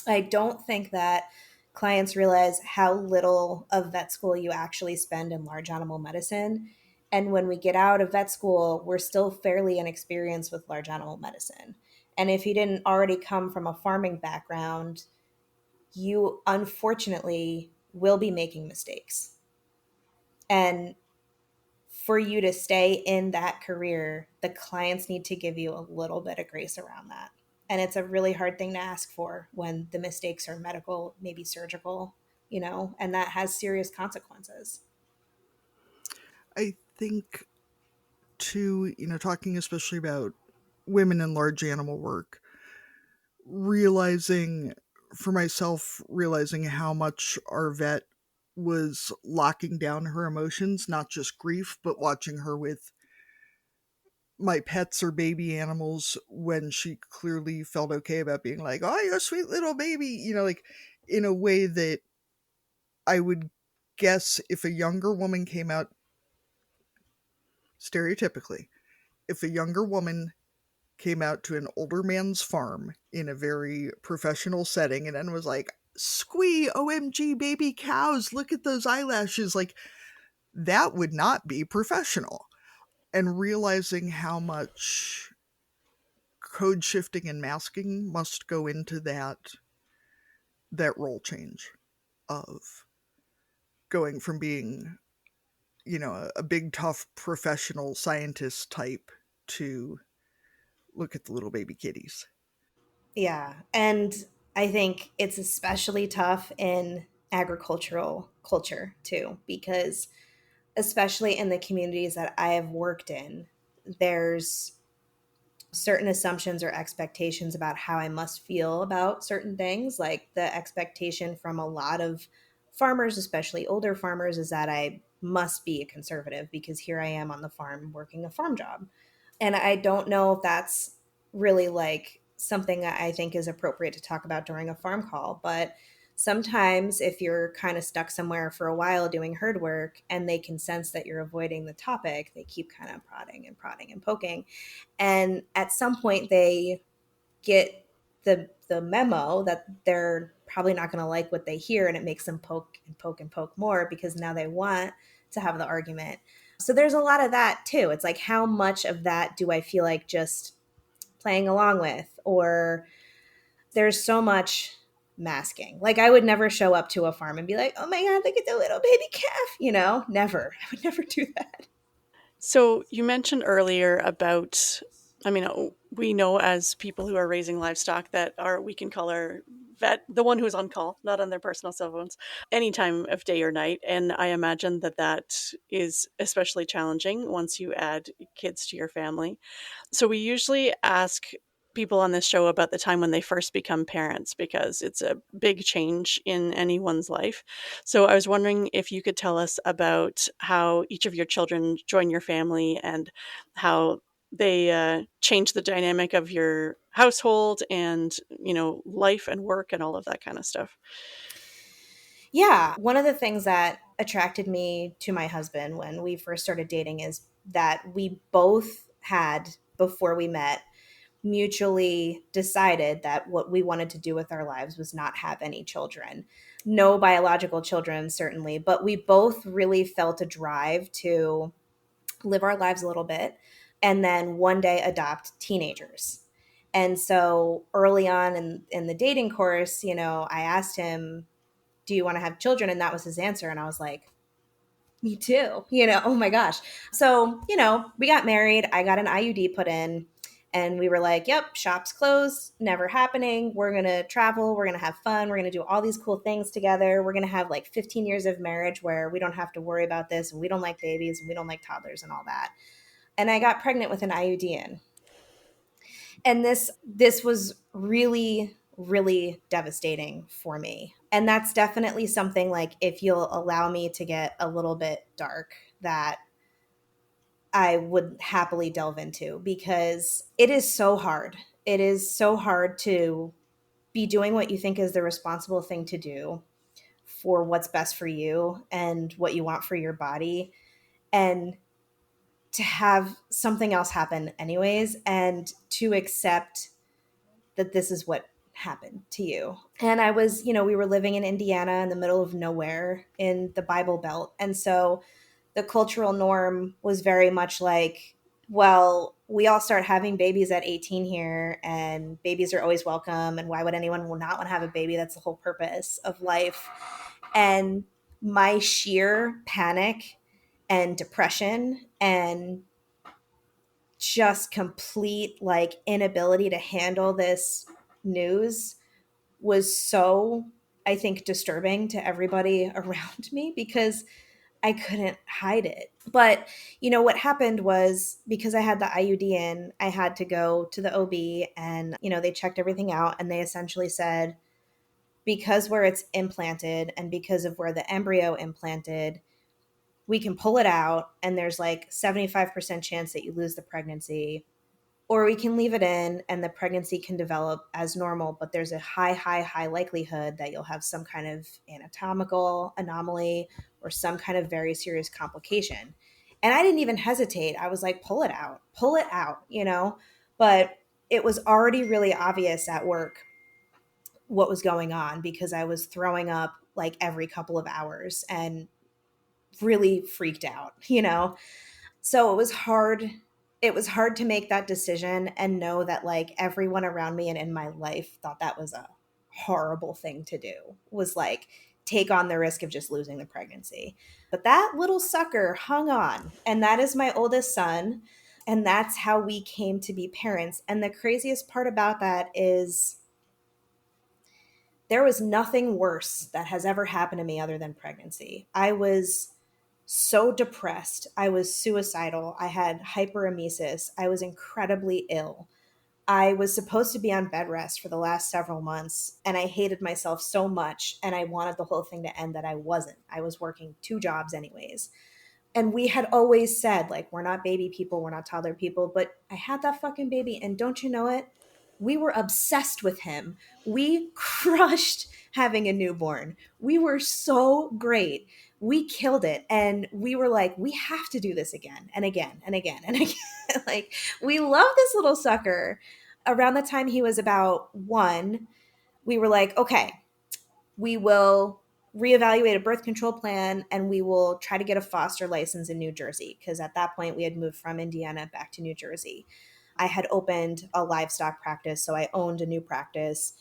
I don't think that clients realize how little of vet school you actually spend in large animal medicine. And when we get out of vet school, we're still fairly inexperienced with large animal medicine. And if you didn't already come from a farming background, you unfortunately will be making mistakes. And for you to stay in that career, the clients need to give you a little bit of grace around that. And it's a really hard thing to ask for when the mistakes are medical, maybe surgical, and that has serious consequences. I think, too, talking especially about women in large animal work, realizing for myself, realizing how much our vet was locking down her emotions, not just grief, but watching her with my pets or baby animals when she clearly felt okay about being like, oh, you're a sweet little baby, like in a way that I would guess if a younger woman came out, stereotypically, if a younger woman came out to an older man's farm in a very professional setting and then was like, squee, OMG, baby cows, look at those eyelashes, like that would not be professional. And realizing how much code shifting and masking must go into that role change of going from being, a big tough professional scientist type to look at the little baby kitties. Yeah. And I think it's especially tough in agricultural culture too, because especially in the communities that I have worked in, there's certain assumptions or expectations about how I must feel about certain things. Like the expectation from a lot of farmers, especially older farmers, is that I must be a conservative because here I am on the farm working a farm job. And I don't know if that's really like something that I think is appropriate to talk about during a farm call, but sometimes if you're kind of stuck somewhere for a while doing herd work and they can sense that you're avoiding the topic, they keep kind of prodding and prodding and poking, and at some point they get the memo that they're probably not going to like what they hear, and it makes them poke and poke and poke more because now they want to have the argument. So there's a lot of that too. It's like, how much of that do I feel like just playing along with? Or there's so much masking. Like I would never show up to a farm and be like, oh my God, look at the little baby calf, never. I would never do that. So you mentioned earlier about, I mean, we know as people who are raising livestock that are, we can call our vet the one who's on call, not on their personal cell phones, any time of day or night. And I imagine that that is especially challenging once you add kids to your family. So we usually ask people on this show about the time when they first become parents because it's a big change in anyone's life. So I was wondering if you could tell us about how each of your children join your family and how they change the dynamic of your household and, life and work and all of that kind of stuff. Yeah. One of the things that attracted me to my husband when we first started dating is that we both had, before we met, mutually decided that what we wanted to do with our lives was not have any children. No biological children, certainly, but we both really felt a drive to live our lives a little bit and then one day adopt teenagers. And so early on in the dating course, I asked him, do you want to have children? And that was his answer. And I was like, me too. Oh my gosh. So, we got married. I got an IUD put in, and we were like, yep, shop's closed, never happening. We're going to travel. We're going to have fun. We're going to do all these cool things together. We're going to have like 15 years of marriage where we don't have to worry about this. And we don't like babies and we don't like toddlers and all that. And I got pregnant with an IUD in. And this was really really devastating for me. And that's definitely something, like, if you'll allow me to get a little bit dark, that I would happily delve into, because it is so hard. It is so hard to be doing what you think is the responsible thing to do for what's best for you and what you want for your body, and to have something else happen anyways, and to accept that this is what happened to you. And I was, we were living in Indiana in the middle of nowhere in the Bible Belt. And so the cultural norm was very much like, well, we all start having babies at 18 here, and babies are always welcome. And why would anyone will not want to have a baby? That's the whole purpose of life. And my sheer panic and depression and just complete like inability to handle this news was so I think, disturbing to everybody around me because I couldn't hide it. But, what happened was because I had the IUD in, I had to go to the OB and, they checked everything out and they essentially said, because where it's implanted and because of where the embryo implanted, we can pull it out and there's like 75% chance that you lose the pregnancy, or we can leave it in and the pregnancy can develop as normal, but there's a high likelihood that you'll have some kind of anatomical anomaly or some kind of very serious complication. And I didn't even hesitate. I was like, pull it out. But it was already really obvious at work what was going on because I was throwing up like every couple of hours and really freaked out. So it was hard to make that decision and know that like everyone around me and in my life thought that was a horrible thing to do, was like take on the risk of just losing the pregnancy. But that little sucker hung on, and that is my oldest son, and that's how we came to be parents. And the craziest part about that is there was nothing worse that has ever happened to me other than pregnancy. I was so depressed. I was suicidal. I had hyperemesis. I was incredibly ill. I was supposed to be on bed rest for the last several months, and I hated myself so much, and I wanted the whole thing to end that I wasn't. I was working two jobs, anyways. And we had always said, like, we're not baby people, we're not toddler people, but I had that fucking baby, and don't you know it? We were obsessed with him. We crushed having a newborn. We were so great. We killed it. And we were like, we have to do this again and again and again and again. Like, we love this little sucker. Around the time he was about 1, we were like, okay, we will reevaluate a birth control plan and we will try to get a foster license in New Jersey, because at that point we had moved from Indiana back to New Jersey. I had opened a livestock practice, so I owned a new practice.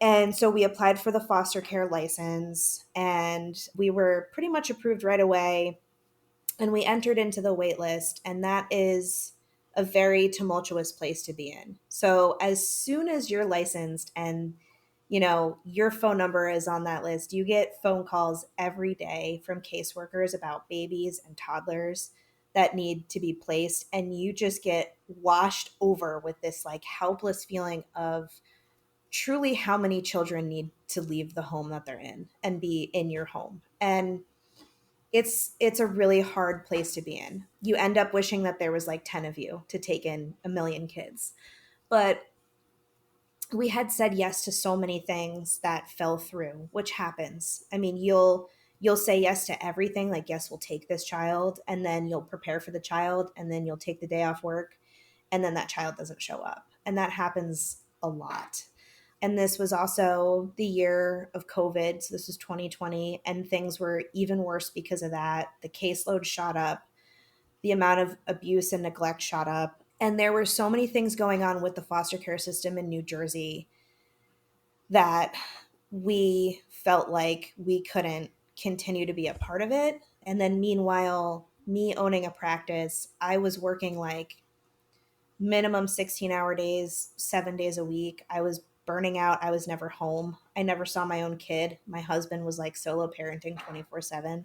And so we applied for the foster care license and we were pretty much approved right away. And we entered into the wait list, and that is a very tumultuous place to be in. So as soon as you're licensed and your phone number is on that list, you get phone calls every day from caseworkers about babies and toddlers that need to be placed, and you just get washed over with this like helpless feeling of truly how many children need to leave the home that they're in and be in your home. And it's a really hard place to be in. You end up wishing that there was like 10 of you to take in a million kids. But we had said yes to so many things that fell through, which happens. I mean, you'll say yes to everything, like yes, we'll take this child, and then you'll prepare for the child, and then you'll take the day off work, and then that child doesn't show up. And that happens a lot. And this was also the year of COVID. So this was 2020, and things were even worse because of that. The caseload shot up, the amount of abuse and neglect shot up. And there were so many things going on with the foster care system in New Jersey that we felt like we couldn't continue to be a part of it. And then meanwhile, me owning a practice, I was working like minimum 16-hour days, 7 days a week. I was burning out. I was never home. I never saw my own kid. My husband was like solo parenting 24/7.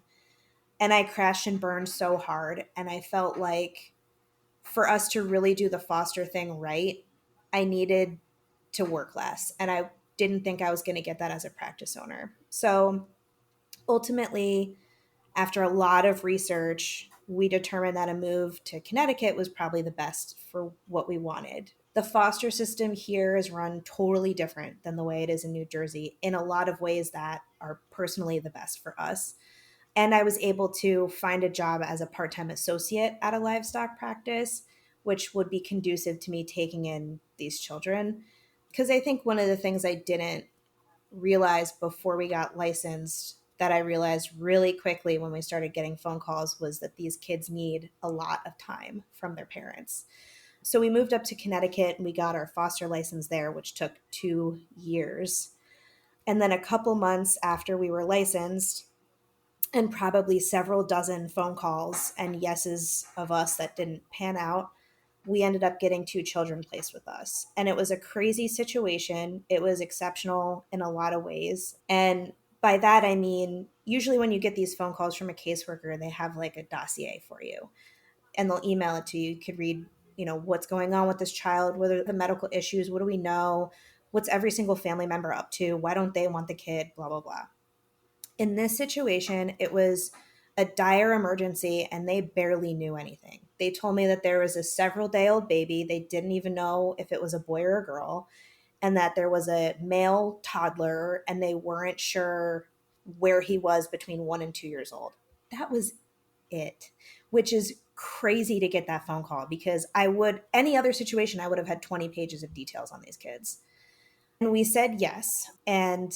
And I crashed and burned so hard. And I felt like for us to really do the foster thing right, I needed to work less. And I didn't think I was going to get that as a practice owner. So ultimately, after a lot of research, we determined that a move to Connecticut was probably the best for what we wanted. The foster system here is run totally different than the way it is in New Jersey in a lot of ways that are personally the best for us. And I was able to find a job as a part-time associate at a livestock practice, which would be conducive to me taking in these children. Because I think one of the things I didn't realize before we got licensed, that I realized really quickly when we started getting phone calls, was that these kids need a lot of time from their parents. So we moved up to Connecticut and we got our foster license there, which took 2 years. And then a couple months after we were licensed, and probably several dozen phone calls and yeses of us that didn't pan out, we ended up getting two children placed with us. And it was a crazy situation. It was exceptional in a lot of ways. And by that, I mean, usually when you get these phone calls from a caseworker, they have like a dossier for you and they'll email it to you. You could read, what's going on with this child, what are the medical issues, what do we know, what's every single family member up to, why don't they want the kid, blah, blah, blah. In this situation, it was a dire emergency and they barely knew anything. They told me that there was a several-day-old baby. They didn't even know if it was a boy or a girl, and that there was a male toddler and they weren't sure where he was between 1 and 2 years old. That was it, which is crazy to get that phone call because any other situation, I would have had 20 pages of details on these kids. And we said yes. And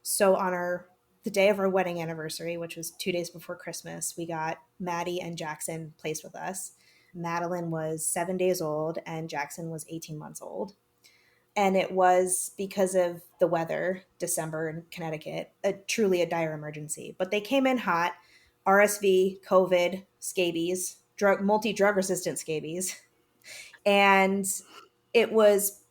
so on the day of our wedding anniversary, which was 2 days before Christmas, we got Maddie and Jackson placed with us. Madeline was 7 days old and Jackson was 18 months old. And it was because of the weather, December in Connecticut, truly a dire emergency. But they came in hot: RSV, COVID, scabies, multi-drug resistant scabies. And it was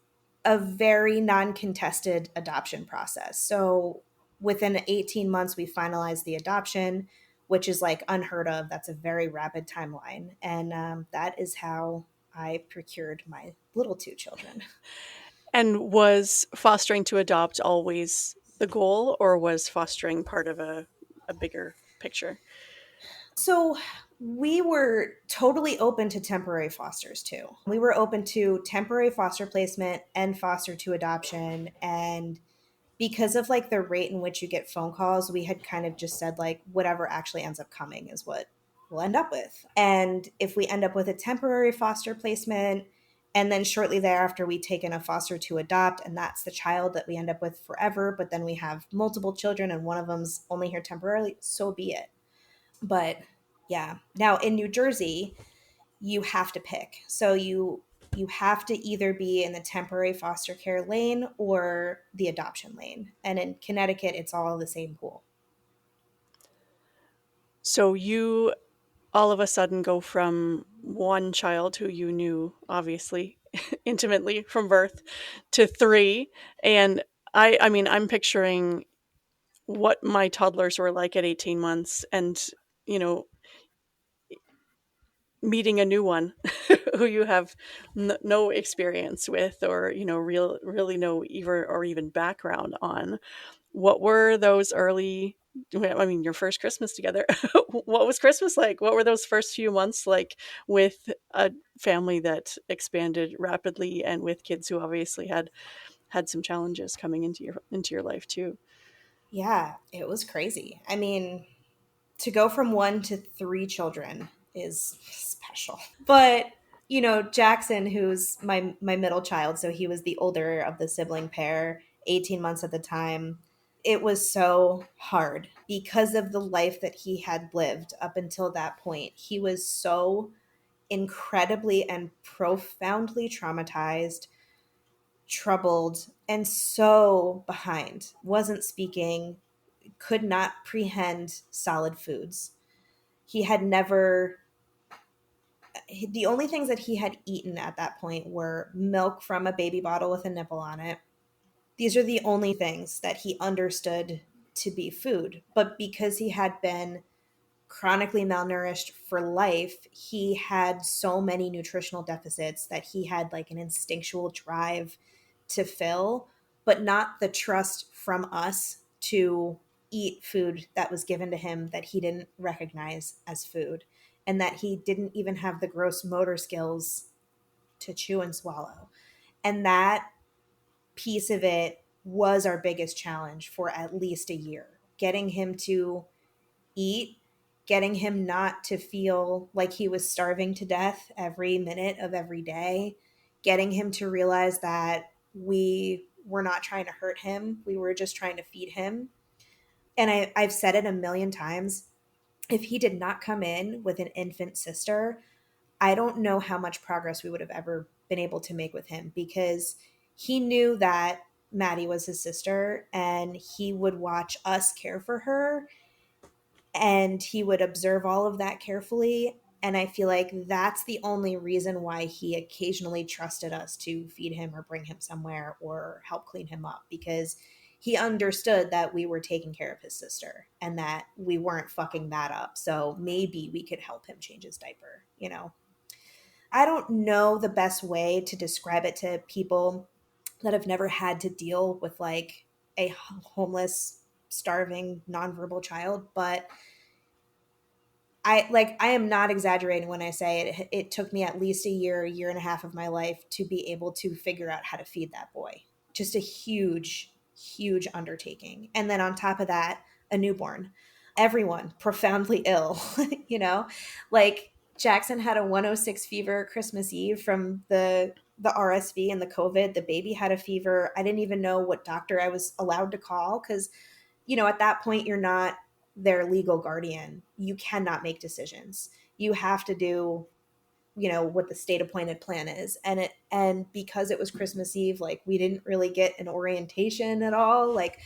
a very non-contested adoption process. So within 18 months, we finalized the adoption, which is like unheard of. That's a very rapid timeline. And that is how I procured my little two children. And was fostering to adopt always the goal, or was fostering part of a bigger picture? So we were totally open to temporary fosters too. We were open to temporary foster placement and foster to adoption. And because of like the rate in which you get phone calls, we had kind of just said like whatever actually ends up coming is what we'll end up with. And if we end up with a temporary foster placement and then shortly thereafter we take in a foster to adopt and that's the child that we end up with forever, but then we have multiple children and one of them's only here temporarily, so be it. But yeah, now in New Jersey, you have to pick. So you have to either be in the temporary foster care lane or the adoption lane. And in Connecticut, it's all the same pool. So you all of a sudden go from one child who you knew obviously intimately from birth to three. And I mean, I'm picturing what my toddlers were like at 18 months and, you know, meeting a new one who you have no experience with, or, really no even background on. What were those early, I mean, your first Christmas together? What was Christmas like? What were those first few months like with a family that expanded rapidly and with kids who obviously had some challenges coming into your life too? Yeah, it was crazy. I mean, to go from one to three children is special. But Jackson, who's my middle child, so he was the older of the sibling pair, 18 months at the time. It was so hard because of the life that he had lived up until that point. He was so incredibly and profoundly traumatized, troubled, and so behind. Wasn't speaking, could not prehend solid foods. He had never, the only things that he had eaten at that point were milk from a baby bottle with a nipple on it. These are the only things that he understood to be food. But because he had been chronically malnourished for life, he had so many nutritional deficits that he had like an instinctual drive to fill, but not the trust from us to eat food that was given to him that he didn't recognize as food, and that he didn't even have the gross motor skills to chew and swallow. And that piece of it was our biggest challenge for at least a year, getting him to eat, getting him not to feel like he was starving to death every minute of every day, getting him to realize that we were not trying to hurt him, we were just trying to feed him. And I've said it a million times: if he did not come in with an infant sister, I don't know how much progress we would have ever been able to make with him, because he knew that Maddie was his sister and he would watch us care for her and he would observe all of that carefully. And I feel like that's the only reason why he occasionally trusted us to feed him or bring him somewhere or help clean him up, because he understood that we were taking care of his sister and that we weren't fucking that up. So maybe we could help him change his diaper, you know? I don't know the best way to describe it to people that have never had to deal with like a homeless, starving, nonverbal child, but I am not exaggerating when I say it took me at least a year and a half of my life to be able to figure out how to feed that boy. Just a huge, huge undertaking. And then on top of that, a newborn. Everyone profoundly ill, you know? Like Jackson had a 106 fever Christmas Eve from the RSV and the COVID. The baby had a fever. I didn't even know what doctor I was allowed to call cuz at that point you're not their legal guardian. You cannot make decisions. You have to do, what the state appointed plan is. And because it was Christmas Eve, like we didn't really get an orientation at all. Like,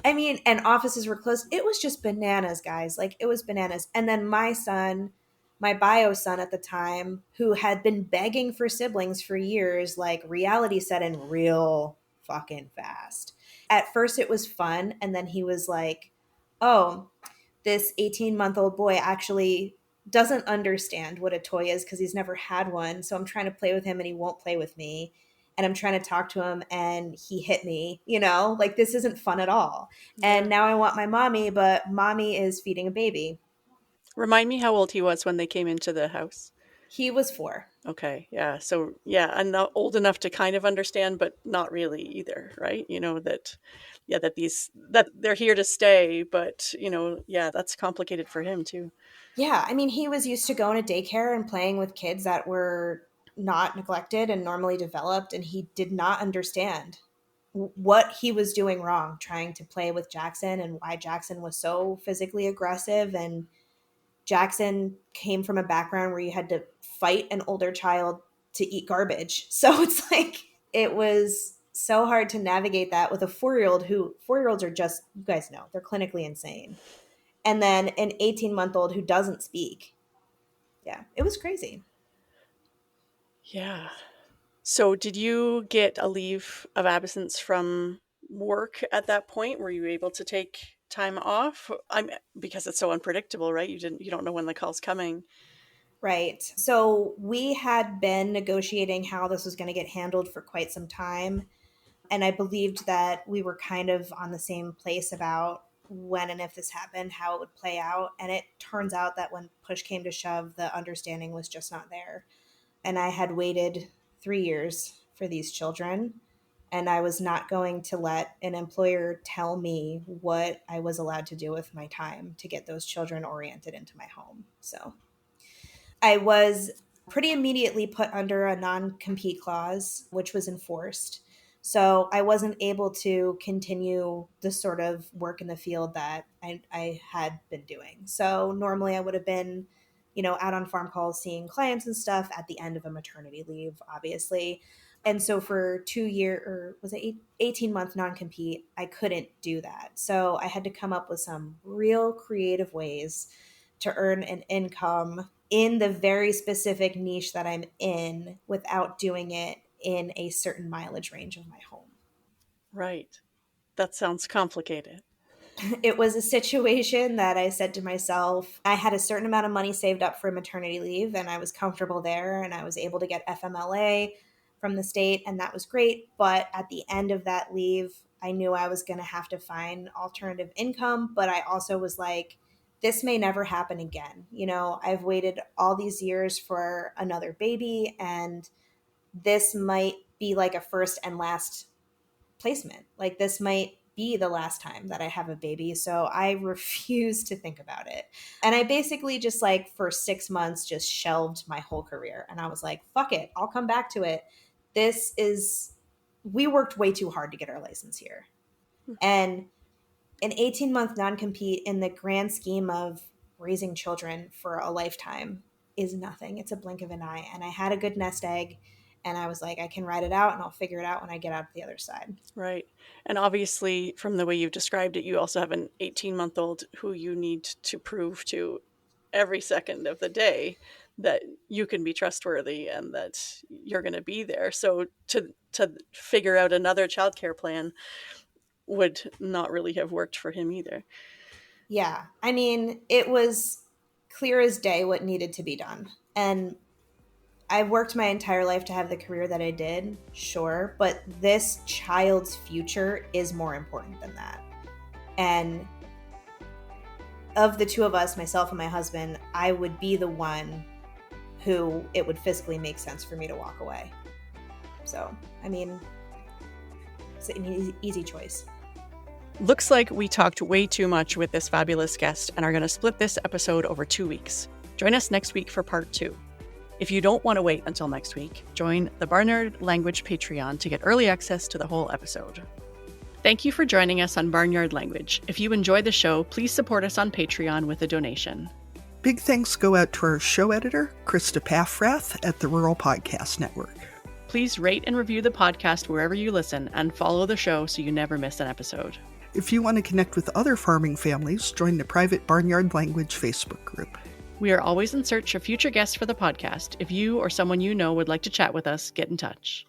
I mean, and offices were closed. It was just bananas, guys. Like it was bananas. And then my son, my bio son at the time, who had been begging for siblings for years, like reality set in real fucking fast. At first it was fun, and then he was like, "Oh, this 18-month-old boy actually doesn't understand what a toy is because he's never had one. So I'm trying to play with him and he won't play with me. And I'm trying to talk to him and he hit me, like this isn't fun at all. And Yeah. now I want my mommy, but mommy is feeding a baby." Remind me how old he was when they came into the house. He was 4. Okay, yeah. So, yeah, and not old enough to kind of understand, but not really either, right? That, yeah, that they're here to stay, but, yeah, that's complicated for him too. Yeah, I mean, he was used to going to daycare and playing with kids that were not neglected and normally developed, and he did not understand what he was doing wrong trying to play with Jackson and why Jackson was so physically aggressive. And Jackson came from a background where you had to fight an older child to eat garbage. So it's like it was so hard to navigate that with a 4-year-old who 4-year-olds are just, you guys know, they're clinically insane. And then an 18-month-old who doesn't speak. Yeah, it was crazy. Yeah. So, did you get a leave of absence from work at that point? Were you able to take time off? Because it's so unpredictable, right? You don't know when the call's coming. Right. So we had been negotiating how this was going to get handled for quite some time. And I believed that we were kind of on the same place about when and if this happened, how it would play out. And it turns out that when push came to shove, the understanding was just not there. And I had waited 3 years for these children. And I was not going to let an employer tell me what I was allowed to do with my time to get those children oriented into my home. So I was pretty immediately put under a non compete clause, which was enforced. So I wasn't able to continue the sort of work in the field that I had been doing. So normally I would have been, out on farm calls seeing clients and stuff at the end of a maternity leave, obviously. And so for 2 year or was it 18-month non compete, I couldn't do that. So I had to come up with some real creative ways to earn an income in the very specific niche that I'm in without doing it in a certain mileage range of my home. Right. That sounds complicated. It was a situation that I said to myself, I had a certain amount of money saved up for maternity leave and I was comfortable there and I was able to get FMLA from the state and that was great. But at the end of that leave, I knew I was going to have to find alternative income. But I also was like, this may never happen again. I've waited all these years for another baby and this might be like a first and last placement. Like this might be the last time that I have a baby. So I refuse to think about it. And I basically just like for 6 months just shelved my whole career. And I was like, fuck it, I'll come back to it. This is, we worked way too hard to get our license here. And an 18-month non compete in the grand scheme of raising children for a lifetime is nothing. It's a blink of an eye. And I had a good nest egg. And I was like, I can ride it out and I'll figure it out when I get out the other side. Right. And obviously, from the way you've described it, you also have an 18-month-old who you need to prove to every second of the day that you can be trustworthy and that you're going to be there. So to figure out another childcare plan would not really have worked for him either. Yeah. I mean, it was clear as day what needed to be done. And I worked my entire life to have the career that I did, sure, but this child's future is more important than that. And of the two of us, myself and my husband, I would be the one who it would fiscally make sense for me to walk away. So, I mean, it's an easy choice. Looks like we talked way too much with this fabulous guest and are going to split this episode over 2 weeks. Join us next week for part 2. If you don't want to wait until next week, join the Barnyard Language Patreon to get early access to the whole episode. Thank you for joining us on Barnyard Language. If you enjoy the show, please support us on Patreon with a donation. Big thanks go out to our show editor, Krista Paffrath at the Rural Podcast Network. Please rate and review the podcast wherever you listen and follow the show so you never miss an episode. If you want to connect with other farming families, join the private Barnyard Language Facebook group. We are always in search of future guests for the podcast. If you or someone you know would like to chat with us, get in touch.